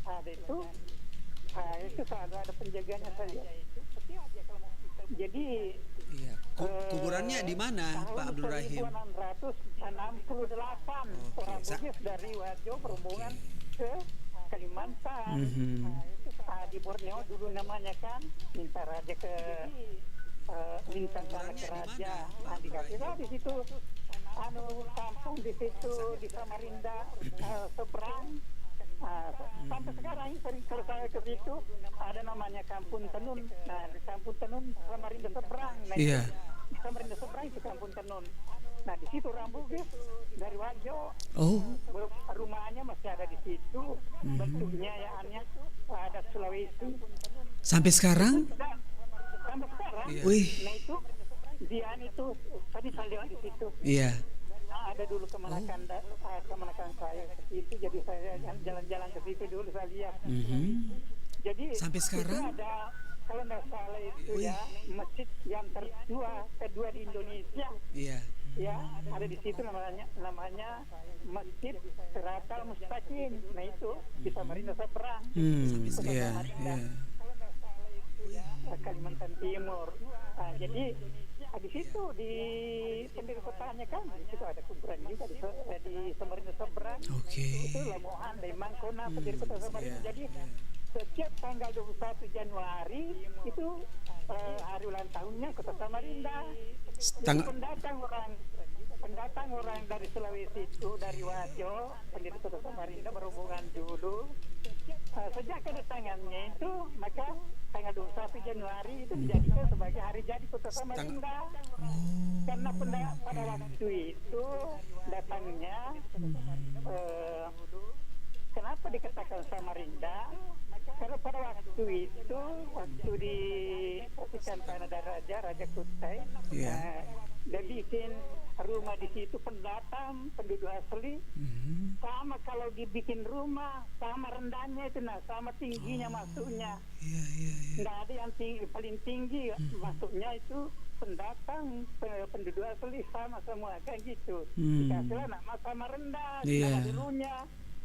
Ada itu selalu ada penjagaannya saja. Jadi Iya. Kuburannya di mana, Pak Abdul Rahim? tahun 1668 orang Bugis dari Wajo berombongan ke Kalimantan. Di Borneo dulu namanya kan minta raja ke minta tanah ke raja. Nah, dikasihlah di situ kampung di situ di Samarinda seberang. Sampai sekarang sering kalau saya ke situ ada namanya Kampung Tenun. Nah, di Kampung Tenun Samarinda seberang. Nah, Iya. di Samarinda seberang itu Kampung Tenun. Nah, di situ orang Bugis dari Wajo. Oh. Rumahnya masih ada di situ. Bentuknya ya aneh ada Sulawesi. Sampai sekarang? Sampai sekarang. Wih. Nah, itu dia itu tadi saya lihat di situ. Iya. Ada dulu kemenakan saya ke situ, jadi saya jalan-jalan ke situ dulu saya lihat. Jadi sampai sekarang itu ada kalau nggak salah itu ya masjid yang kedua di Indonesia. Iya. Ya, ada di situ namanya Masjid Siratal Mustaqim. Nah, itu di Samarinda seberang. Iya. Kalimantan Timur. Nah, jadi di situ di pendiri kotanya kan di situ ada kuburan juga di Samarinda seberang. Itu Lamuan dan Makona pendiri kota Samarinda. Jadi setiap tanggal 21 Januari itu hari ulang tahunnya kota Samarinda. Pendatang orang dari Sulawesi itu dari Wajo pendiri kota Samarinda berombongan dulu. Sejak kedatangannya itu maka tanggal 21 Januari itu dijadikan sebagai hari jadi kota Samarinda. Karena pada waktu itu datangnya kenapa dikatakan Samarinda? Karena pada waktu itu waktu di Tanah Raja Kutai, dia bikin rumah di situ pendatang penduduk asli sama kalau dibikin rumah sama rendahnya itu sama tingginya masuknya. Nggak ada yang paling tinggi masuknya itu pendatang penduduk asli sama semua kayak gitu. Dikasihlah nama Samarinda nama dulunya.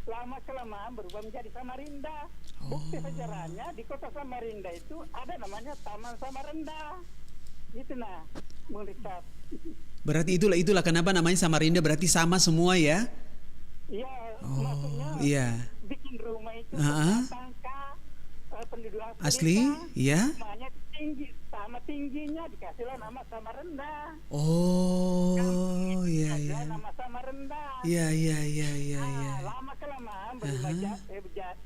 Lama kelamaan berubah menjadi Samarinda. Bukti sejarahnya di kota Samarinda itu ada namanya Taman Samarinda. Gitu Richard. Berarti itulah kenapa namanya Samarinda, berarti sama semua ya? Iya, maksudnya bikin rumah itu penduduk asli ya? Rumahnya tinggi, sama tingginya dikasihlah nama Samarinda. Oh, iya. Nama Samarinda. Iya. Lama kelamaan berubah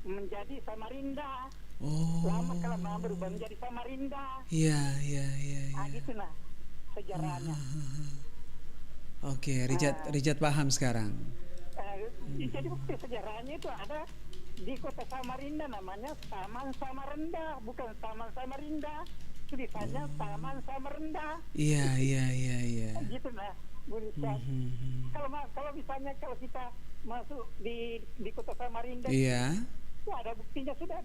menjadi Samarinda. Lama kelamaan berubah menjadi Samarinda. Iya. Gitu sejarahnya. Oke, Richard paham sekarang. Jadi bukti sejarahnya itu ada di kota Samarinda namanya Taman Samarinda, bukan Taman Samarinda. Tulisannya Taman Samarinda. Iya. Gitu Bu Lisa. Kalau misalnya kalau kita masuk di kota Samarinda, itu ada buktinya sudah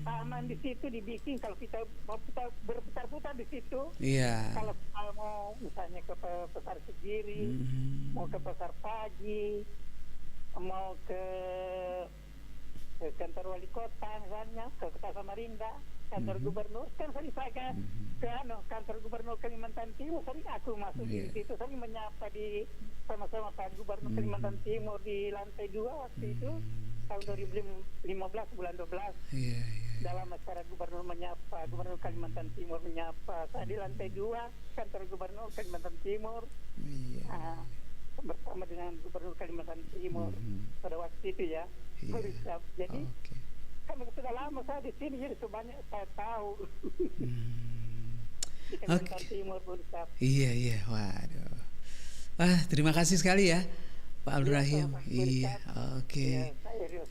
taman di situ dibikin. Kalau kita mau berputar-putar di situ, kalau mau misalnya ke Pasar Segiri, mau ke Pasar Pagi, mau ke ke kantor wali kota misalnya, ke kota Samarinda, kantor gubernur, kan sering saya ke kantor gubernur Kalimantan Timur, sering aku masuk di situ, sering menyapa di sama-sama Pak Gubernur Kalimantan Timur di lantai 2 waktu itu tahun 2015 bulan 12. Dalam acara gubernur menyapa, gubernur Kalimantan Timur menyapa, saya di lantai 2 kantor gubernur Kalimantan Timur. Bersama dengan gubernur Kalimantan Timur pada waktu itu ya. Jadi karena sudah lama saya di sini jadi sebanyak saya tahu. Di Kalimantan Timur Burisap. Iya, waduh. Terima kasih sekali ya Pak Abdul Rahim. Iya, oke.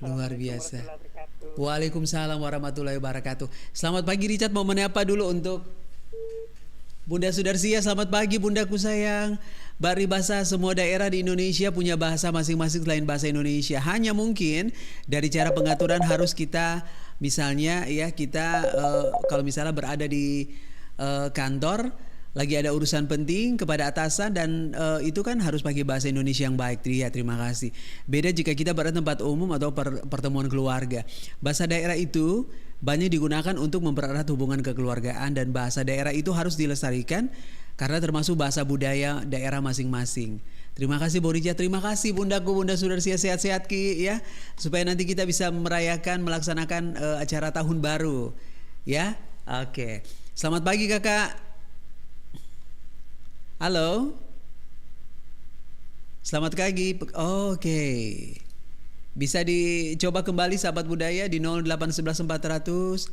Luar biasa. Waalaikumsalam warahmatullahi wabarakatuh. Selamat pagi Richard, mau menyapa dulu untuk Bunda Sudarsia. Selamat pagi Bundaku sayang. Baribasa, semua daerah di Indonesia punya bahasa masing-masing selain bahasa Indonesia. Hanya mungkin dari cara pengaturan harus kita, misalnya ya kita kalau misalnya berada di kantor lagi ada urusan penting kepada atasan dan itu kan harus pakai bahasa Indonesia yang baik. Terima kasih. Beda jika kita berada di tempat umum atau pertemuan keluarga. Bahasa daerah itu banyak digunakan untuk mempererat hubungan kekeluargaan dan bahasa daerah itu harus dilestarikan karena termasuk bahasa budaya daerah masing-masing. Terima kasih Borija, terima kasih Bundaku, Bunda Sudarsia, sehat-sehat Ki ya, supaya nanti kita bisa melaksanakan acara tahun baru ya. Oke. Selamat pagi Kakak. Halo. Selamat pagi. Oke. Bisa dicoba kembali sahabat budaya di 0811 400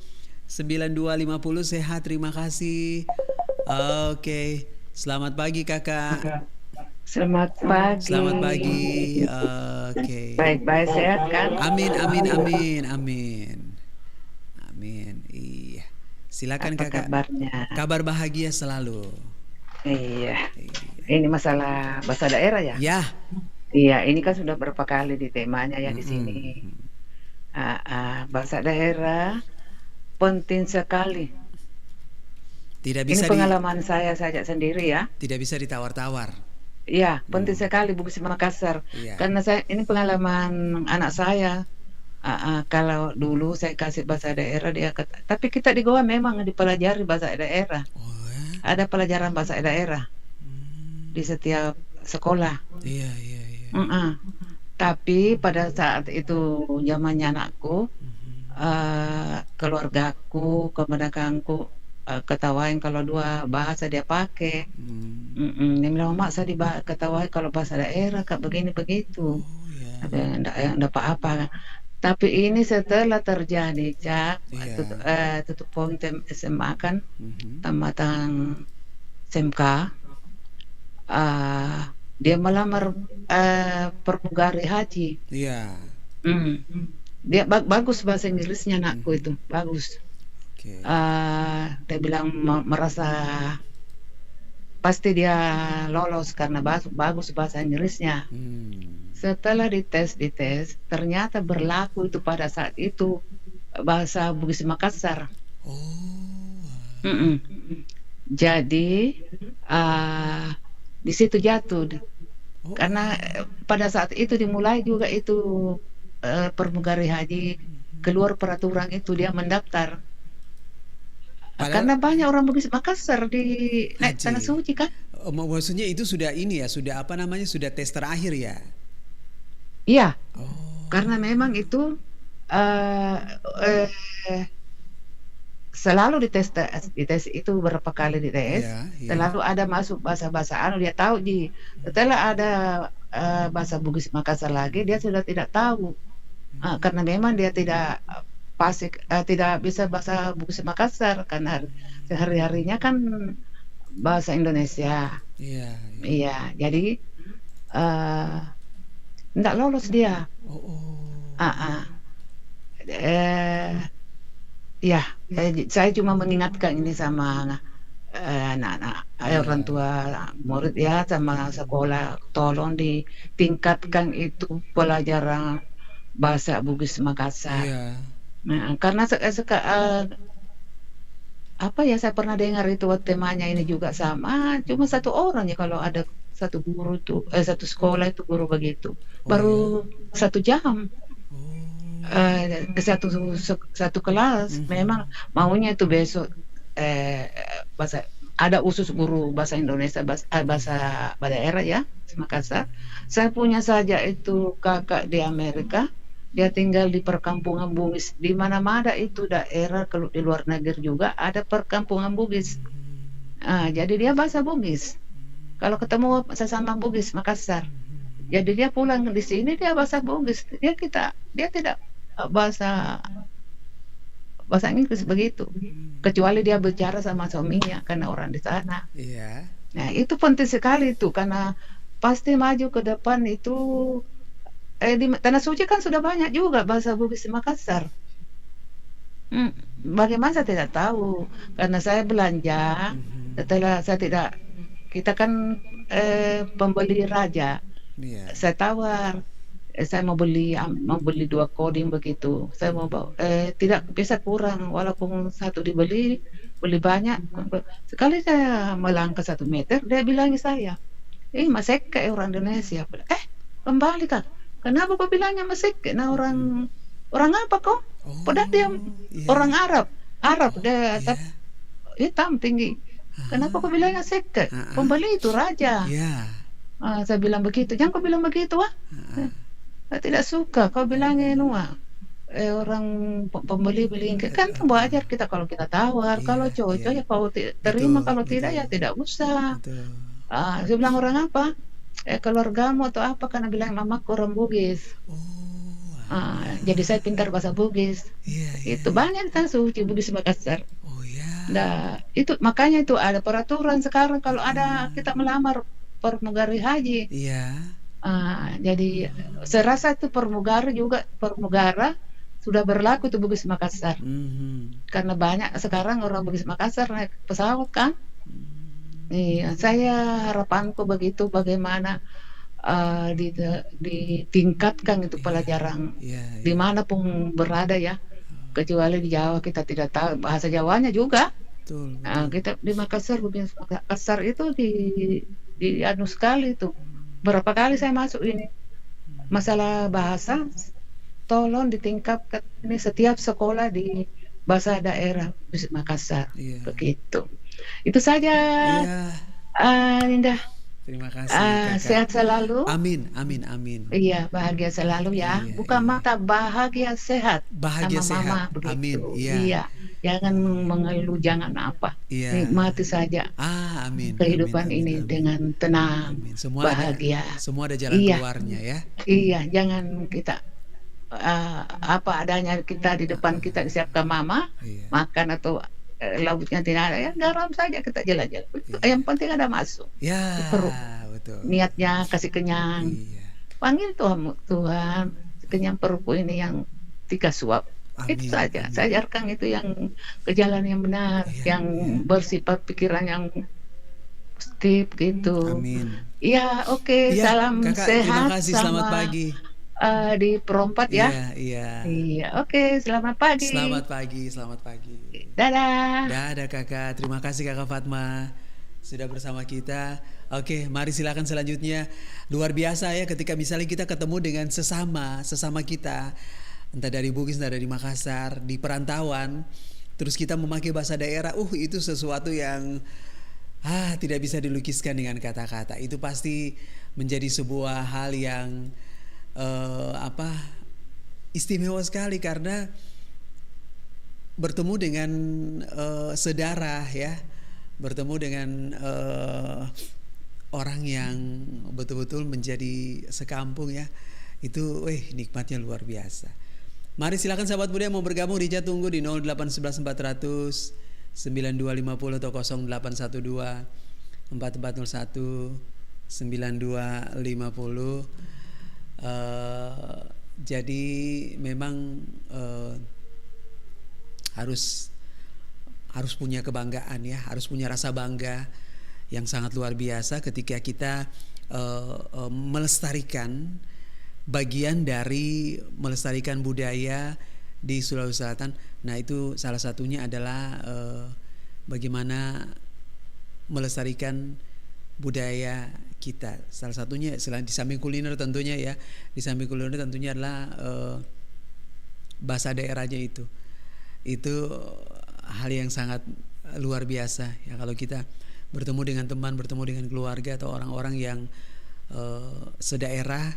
9250. Sehat, terima kasih. Oke. Selamat pagi Kakak. Selamat pagi. Selamat pagi. Oke. Baik-baik sehat kan? Amin. Iya. Silakan Apa Kakak. kabarnya? Kabar bahagia selalu. Iya. Ini masalah bahasa daerah ya? Ya. Iya, ini kan sudah berapa kali di temanya ya di sini. Bahasa daerah penting sekali. Tidak bisa ini pengalaman saya saja sendiri ya. Tidak bisa ditawar-tawar. Iya, penting sekali Bugis Makassar. Iya. Karena ini pengalaman anak saya. Kalau dulu saya kasih bahasa daerah dia tapi kita di Goa memang dipelajari bahasa daerah. Ada pelajaran bahasa daerah di setiap sekolah. Iya. Tapi pada saat itu zamannya anakku, keluargaku, kemenakanku ketawain kalau dua bahasa dia pakai. Dia bilang, mak saya ketawain kalau bahasa daerah kak begini begitu. Enggak apa-apa. Tapi ini setelah terjadi tutup poin SMA kan, tamatan SMK, dia melamar pramugari haji. Iya. Dia bagus bahasa Inggrisnya anakku itu, bagus. Dia bilang merasa pasti dia lolos karena bagus bahasa Inggrisnya. Setelah dites, ternyata berlaku itu pada saat itu bahasa Bugis Makassar. Jadi di situ jatuh. Karena pada saat itu dimulai juga itu pramugari haji, keluar peraturan itu dia mendaftar. Karena banyak orang Bugis Makassar di naik tanah suci kan. Maksudnya itu sudah ini ya, sudah apa namanya, sudah tes terakhir ya? Iya, karena memang itu selalu dites itu berapa kali dites, selalu ada masuk bahasa-bahasa dia tahu setelah ada bahasa Bugis Makassar lagi dia sudah tidak tahu, karena memang dia tidak tidak bisa bahasa Bugis Makassar karena sehari-harinya kan bahasa Indonesia. Iya, jadi tidak lolos dia. Ya, saya cuma mengingatkan ini sama anak-anak, orang tua murid ya, sama sekolah, tolong ditingkatkan itu pelajaran bahasa Bugis Makassar. Karena apa ya, saya pernah dengar itu temanya ini juga sama, cuma satu orang ya kalau ada satu guru tuh satu sekolah itu guru begitu baru 1 jam. ke satu kelas memang maunya itu besok bahasa ada usus guru bahasa Indonesia bahasa daerah ya Makassar. Saya punya saja itu kakak di Amerika, dia tinggal di perkampungan Bugis. Di mana-mana itu daerah, kalau di luar negeri juga ada perkampungan Bugis. Jadi dia bahasa Bugis. Kalau ketemu sesama Bugis Makassar, jadi dia pulang di sini dia bahasa Bugis. Dia tidak bahasa Inggris begitu, kecuali dia bicara sama suaminya karena orang di sana. Iya. Nah itu penting sekali itu, karena pasti maju ke depan itu. Di Tanah Suci kan sudah banyak juga bahasa Bugis di Makassar. Bagaimana saya tidak tahu, karena saya belanja setelah kita kan pembeli raja. Iya. Saya tawar, saya mau beli 2 koding begitu. Saya mau tidak bisa kurang, walaupun satu beli banyak. Sekali saya melangkah 1 meter, dia bilang saya, masek kayak orang Indonesia. Kembali Kak, kenapa kau bilangnya masek? Nah orang apa kau? Padahal dia orang Arab dia hitam tinggi. Kenapa kau bilangnya seke? Pembeli itu raja. Saya bilang begitu. Jangan kau bilang begitu saya tidak suka kau bilangnya orang pembeli kan wajar kita kalau kita tawar. Kalau cocok ya kau terima, kalau tidak ya tidak usah. Saya bilang orang apa? Keluargamu atau apa? Karena bilang mamaku orang Bugis. Jadi saya pintar bahasa Bugis. Itu banyak Tanah Suci Bugis Makassar. Nah, itu makanya itu ada peraturan sekarang kalau ada kita melamar pramugari haji. Jadi saya rasa itu pramugara sudah berlaku itu Bugis Makassar. Karena banyak sekarang orang Bugis Makassar naik pesawat kan. Saya harapanku begitu, bagaimana ditingkatkan itu pelajaran dimanapun berada ya, kecuali di Jawa kita tidak tahu bahasa Jawanya juga. Kita di Makassar itu di anu sekali itu. Berapa kali saya masuk ini masalah bahasa, tolong ditingkatkan ini setiap sekolah di bahasa daerah di Makassar. Begitu. Itu saja. Indah. Terima kasih Kakak. Sehat selalu. Amin. Iya, bahagia selalu ya. Bukan mata bahagia sehat. Bahagia sama sehat. Mama, Amin. Iya. Jangan mengeluh, jangan apa. Nikmati saja. Amin. Kehidupan ini dengan tenang, bahagia. Semua ada jalan keluarnya ya. Iya, jangan kita apa adanya kita di depan kita disiapkan mama makan atau lautnya tidak ada, ya garam saja kita jalan-jalan. Yang penting ada masuk. Perut. Betul. Niatnya kasih kenyang. Panggil Tuhan, kenyang perutku ini yang 3 suap. Itu saja. Saya ajarkan itu yang ke jalan yang benar, yang bersifat pikiran yang positif gitu. Iya, oke. Salam Kakak, sehat. Terima kasih. Selamat pagi. Di Perompat ya. Iya, oke. Selamat pagi. Selamat pagi. Dadah Kakak. Terima kasih Kakak Fatma sudah bersama kita. Oke, mari silakan selanjutnya. Luar biasa ya ketika misalnya kita ketemu dengan sesama kita, entah dari Bugis, entah dari Makassar, di perantauan, terus kita memakai bahasa daerah. Itu sesuatu yang tidak bisa dilukiskan dengan kata-kata. Itu pasti menjadi sebuah hal yang istimewa sekali, karena bertemu dengan sedarah ya, bertemu dengan orang yang betul-betul menjadi sekampung ya. Itu nikmatnya luar biasa. Mari silakan sahabat muda yang mau bergabung, Rija tunggu di 0811 400 9250 atau 0812 4401 9250. Jadi memang harus punya kebanggaan ya, harus punya rasa bangga yang sangat luar biasa ketika kita melestarikan bagian dari melestarikan budaya di Sulawesi Selatan. Nah, itu salah satunya adalah bagaimana melestarikan budaya kita. Salah satunya selain di samping kuliner tentunya ya, di samping kuliner tentunya adalah bahasa daerahnya itu hal yang sangat luar biasa ya, kalau kita bertemu dengan teman, bertemu dengan keluarga atau orang-orang yang sedaerah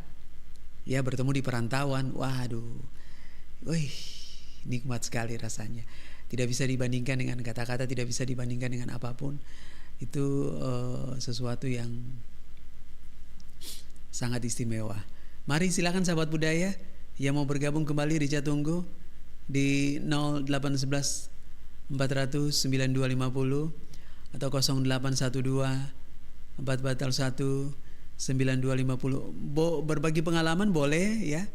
ya, bertemu di perantauan, waduh, wih, nikmat sekali rasanya. Tidak bisa dibandingkan dengan kata-kata, tidak bisa dibandingkan dengan apapun. Itu sesuatu yang sangat istimewa. Mari silakan sahabat budaya yang mau bergabung kembali, Richard tunggu di 0811 400 9250 atau 0812 441 9250. Berbagi pengalaman boleh ya.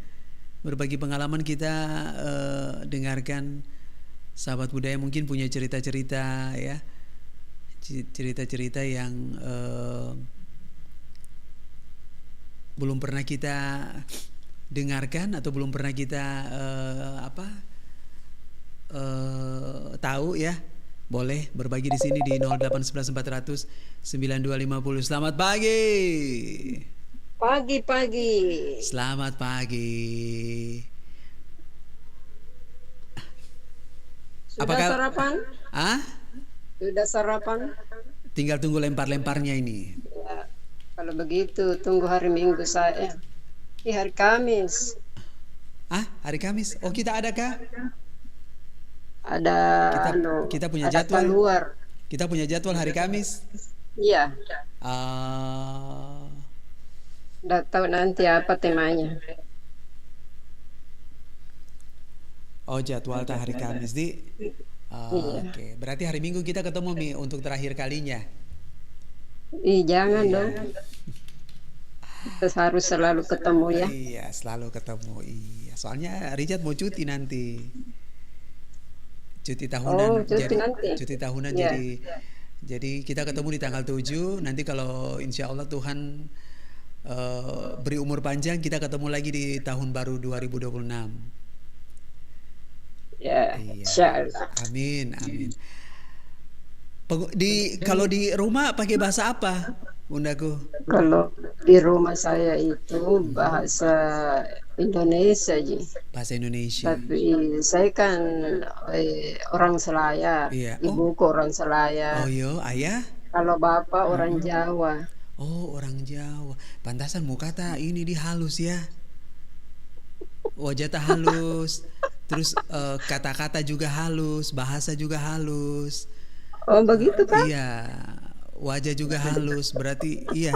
Berbagi pengalaman, kita dengarkan sahabat budaya mungkin punya cerita-cerita ya. Cerita-cerita yang belum pernah kita dengarkan atau belum pernah kita tahu ya. Boleh berbagi di sini di 0811 400 9250. Selamat pagi. Pagi. Selamat pagi. Sudah sarapan? Sudah sarapan? Tinggal tunggu lempar-lemparnya ini. Ya, kalau begitu tunggu hari Minggu saya. Hari Kamis. Hari Kamis. Oh, kita ada kah? Ada. Kita punya ada jadwal. Keluar. Kita punya jadwal hari Kamis. Iya. Nggak tahu nanti apa temanya. Oh, jadwal hari Kamis di. Oke. Berarti hari Minggu kita ketemu Mi untuk terakhir kalinya. Jangan dong. Kita harus selalu ketemu ya. Iya, selalu ketemu. Iya. Soalnya Richard mau cuti nanti. Cuti tahunan. Cuti tahunan Yeah. Jadi kita ketemu di tanggal 7. Nanti kalau insya Allah Tuhan beri umur panjang, kita ketemu lagi di tahun baru 2026. Ya, insya Allah. Amin. Kalau di rumah pakai bahasa apa, Bundaku? Kalau di rumah saya itu bahasa Indonesia Ji. Bahasa Indonesia. Tapi saya kan orang Selayar. Iya. Ibuku orang Selayar. Oh yo, ayah? Kalau bapak orang Jawa. Oh, orang Jawa. Pantasan muka tak ini di halus ya. Wajah tak halus. Terus kata-kata juga halus, bahasa juga halus. Oh, begitu kan? Iya. Wajah juga halus. Berarti iya.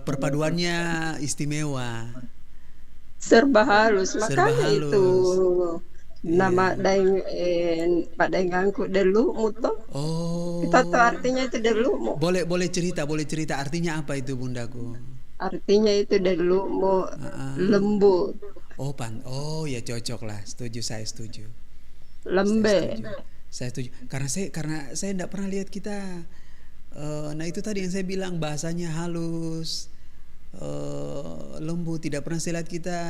Perpaduannya istimewa. Serba halus, Serba makanya halus. itu nama Pak Daengangku Delumu toh. Oh. Kita tahu artinya itu Delumu. Boleh cerita artinya apa itu Bundaku? Artinya itu Delumu, lembut, Oh ya, cocok lah. Saya setuju. lembek. Saya setuju. Karena saya tidak pernah lihat kita. Nah itu tadi yang saya bilang, bahasanya halus, lembut. Tidak pernah saya lihat kita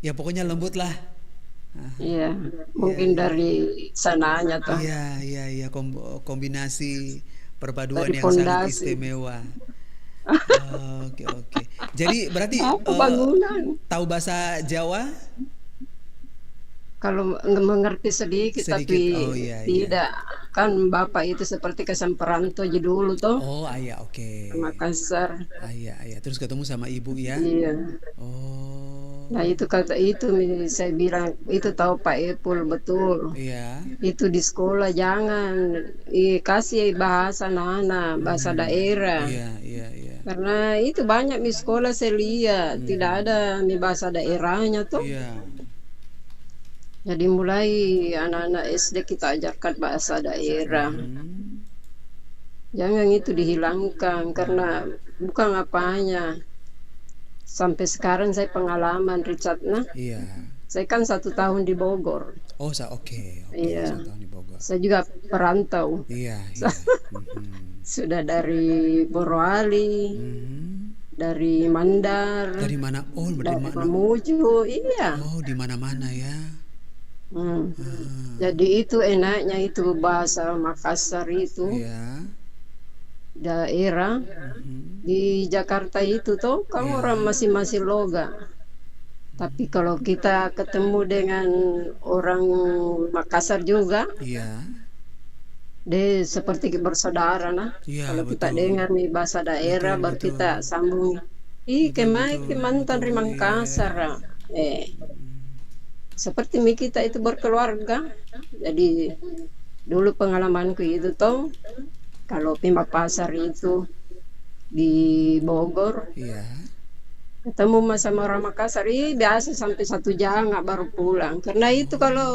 ya pokoknya lembut lah. Iya, mungkin dari sananya toh. Iya, kombinasi perpaduan Dari yang sangat fondasi. istimewa. Oke. Jadi berarti Bangunan. tahu bahasa Jawa? Kalau mengerti sedikit, tapi Oh, iya. tidak. Kan bapak itu seperti kesan perantau aja dulu toh. Oh, ayah, oke. Makassar. Ayah. Terus ketemu sama ibu ya? Iya. Oh. Nah itu kata itu saya bilang itu tahu Pak Epul betul. Iya. Itu di sekolah jangan kasih bahasa anak-anak, bahasa daerah. Iya. Karena itu banyak di sekolah saya lihat tidak ada bahasa daerahnya tuh. Iya. Jadi mulai anak-anak SD kita ajarkan bahasa daerah. Jangan itu dihilangkan karena bukan apanya. Sampai sekarang saya pengalaman Richard, Iya. saya kan 1 tahun di Bogor. Oh, oke. Iya. 1 tahun di Bogor. Saya juga perantau. Iya. Sudah dari Borowali, dari Mandar, Dari mana? Oh, dari dari mana? Mamuju, iya. Oh, di mana-mana ya. Jadi itu enaknya itu bahasa Makassar itu Iya. daerah Di Jakarta itu tuh kan orang masing-masing loga. Tapi kalau kita ketemu dengan orang Makassar juga, Iya. deh seperti bersaudara nah. Iya, Kalau kita betul. dengar nih bahasa daerah, Betul, baru betul. kita sambung. Ih, kemai ke mantan di Iya. Makassar. Seperti kita itu berkeluarga. Jadi dulu pengalamanku itu tuh, kalau pi Makassar itu di Bogor, Iya. ketemu sama orang Makassar, biasa sampai 1 jam nggak baru pulang. Karena itu kalau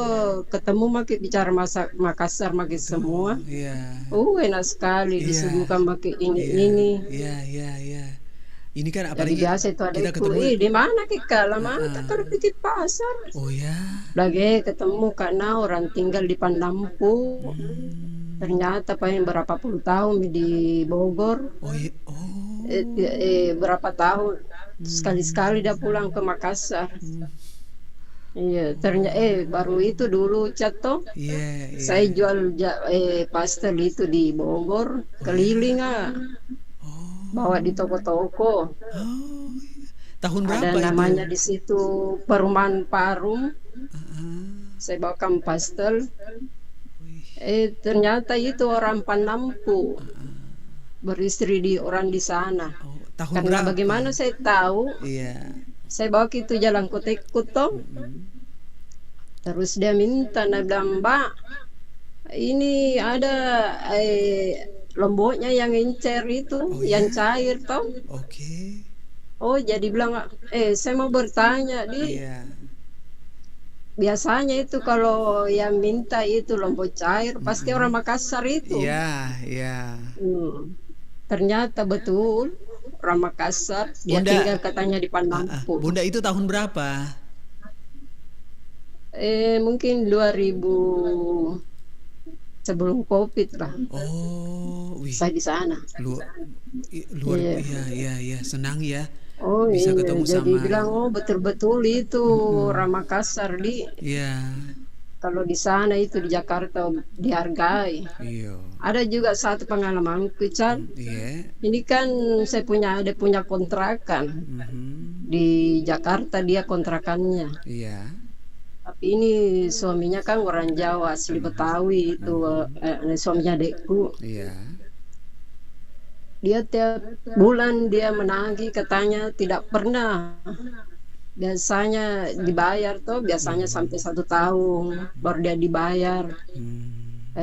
ketemu makin bicara Makassar makin semua, Iya. enak sekali Iya. disuguhkan pakai Iya. ini. Iya, iya, iya. Ini kan Jadi apalagi biasa itu ada kita itu, ketemu. di mana kita lama kita kalau pergi pasar. Oh ya. Lagi ketemu karena orang tinggal di Pandampu. Ternyata paling berapa puluh tahun di Bogor. Oh iya. Oh. Berapa tahun sekali-sekali dia pulang ke Makassar. Iya, ternyata baru itu dulu Cato. Iya, iya. Saya jual pastel itu di Bogor, keliling bawa di toko-toko. Tahun berapa Ada itu? namanya di situ Perumahan Parum. Saya bawakan pastel. Ternyata itu orang Panampu, beristri di orang di sana. Tahun Karena berapa? bagaimana saya tahu, Iya. saya bawa itu jalan Kotek-Kutong. Terus dia minta, dia bilang, Mbak, ini ada lomboknya yang encer itu, yang cair tau. Oke. Oh, jadi bilang, saya mau bertanya, Iya. biasanya itu kalau yang minta itu lombok cair, pasti orang Makassar itu. Iya, iya. Ternyata betul, orang Makassar, dia Bunda. tinggal katanya di Pandampu. Bunda itu tahun berapa? Mungkin 2000 sebelum Covid lah. Oh, wih. Saya di sana. Luar, Iya. iya, iya, senang ya. Oh Bisa iya, ketemu jadi sama. bilang betul-betul itu orang Makassar di. Iya. Kalau di sana itu di Jakarta dihargai. Iya. Ada juga satu pengalaman Chan. Iya. Ini kan saya ada punya kontrakan di Jakarta, dia kontrakannya. Iya. Tapi ini suaminya kan orang Jawa asli Betawi itu, suaminya adekku. Iya. Dia tiap bulan dia menagih, katanya tidak pernah. Biasanya dibayar tuh, biasanya sampai 1 tahun baru dia dibayar.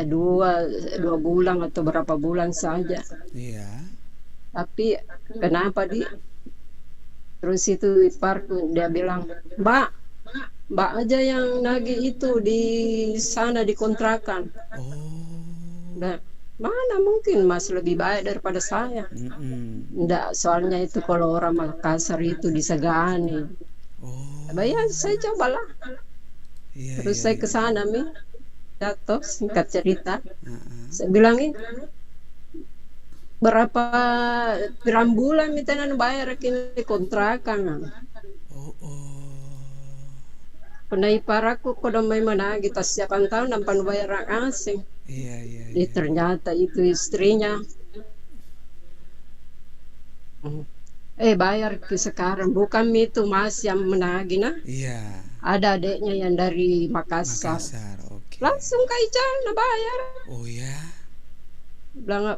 Dua bulan atau berapa bulan saja. Iya. Tapi kenapa terus itu iparku dia bilang, Mbak aja yang nagih itu di sana di kontrakan. Nah, mana mungkin Mas lebih baik daripada saya. Enggak, soalnya itu kalau orang Makassar itu disegani. Ya saya cobalah. Terus saya ke sana jatuh, singkat cerita. Saya bilangin berapa bulan minta bayar kini kontrakan. Pernah iparaku kodong may menagih tas siapan tahun nampan bayar orang asing. Iya, iya. Jadi ternyata itu istrinya. Bayar ke sekarang, bukan itu Mas yang menagih nah. Iya. Ada adiknya yang dari Makassar. Oke. Langsung Kak Ical na bayar. Oh ya. Bilang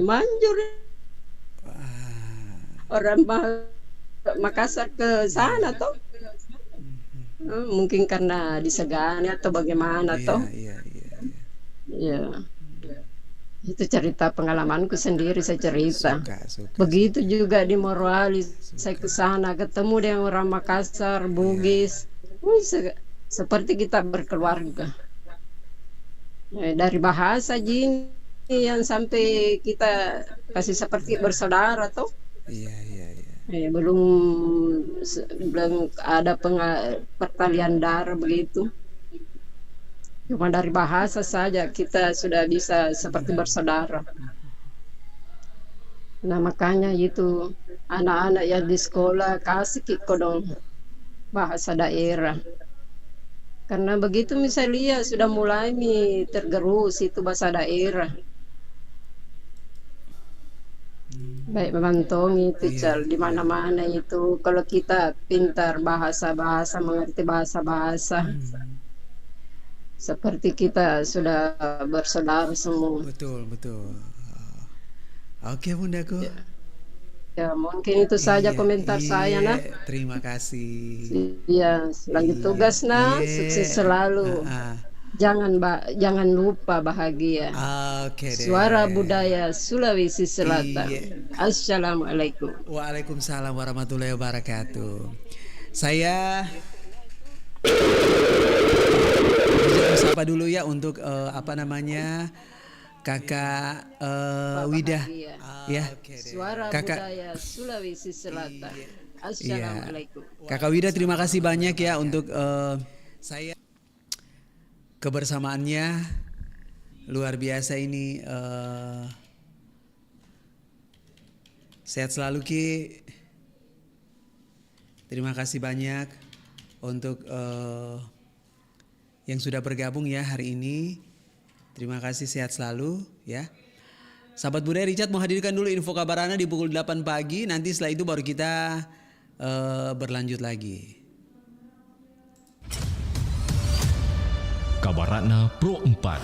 manjur. Orang Makassar ke sana toh. Mungkin karena disegani atau bagaimana toh. Iya. Itu cerita pengalamanku sendiri, saya cerita. Begitu juga di Morowali, saya ke sana ketemu dengan orang Makassar, Bugis. Seperti kita berkeluarga. Dari bahasa Jin yang sampai kita kasih seperti bersaudara toh. Belum ada pertalian darah begitu. Cuma dari bahasa saja kita sudah bisa seperti bersaudara. Nah makanya itu anak-anak yang di sekolah kasih kodong bahasa daerah. Karena begitu misalnya sudah mulai tergerus itu bahasa daerah. Baik memantong itu Cal di mana-mana itu kalau kita pintar bahasa-bahasa mengerti bahasa-bahasa seperti kita sudah bersaudara semua. Betul. Oke Bundaku. Ya mungkin itu saja komentar saya nah. Terima kasih. Iya, lanjut tugas nah, sukses selalu. Jangan lupa bahagia. Oke deh. Suara Budaya Sulawesi Selatan. Assalamualaikum. Waalaikumsalam warahmatullahi wabarakatuh. Saya sapa dulu ya untuk Kakak Wida ya. Suara Budaya Sulawesi Selatan. Assalamualaikum. Kakak Wida terima kasih banyak ya untuk saya kebersamaannya luar biasa ini. Sehat selalu Ki. Terima kasih banyak untuk yang sudah bergabung ya hari ini. Terima kasih, sehat selalu ya. Sahabat Budaya, Richard mau hadirkan dulu info kabarana di pukul 8 pagi. Nanti setelah itu baru kita berlanjut lagi. Kabarana Pro 4.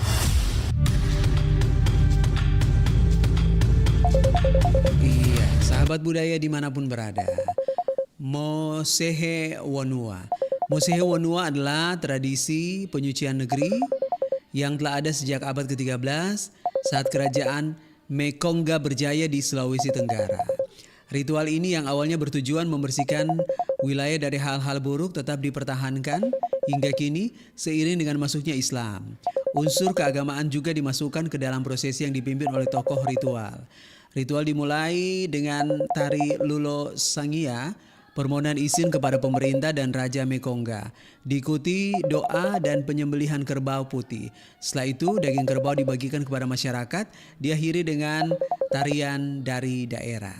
Iya, sahabat budaya dimanapun berada. Mosehe Wonua. Mosehe Wonua adalah tradisi penyucian negeri yang telah ada sejak abad ke-13 saat kerajaan Mekongga berjaya di Sulawesi Tenggara. Ritual ini yang awalnya bertujuan membersihkan wilayah dari hal-hal buruk tetap dipertahankan hingga kini seiring dengan masuknya Islam. Unsur keagamaan juga dimasukkan ke dalam prosesi yang dipimpin oleh tokoh ritual. Ritual dimulai dengan tari Lulo Sangia, permohonan izin kepada pemerintah dan Raja Mekongga. Diikuti doa dan penyembelihan kerbau putih. Setelah itu daging kerbau dibagikan kepada masyarakat, diakhiri dengan tarian dari daerah.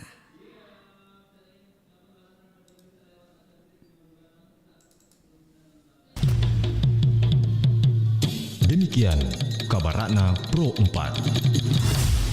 Demikian Kabarana Pro 4.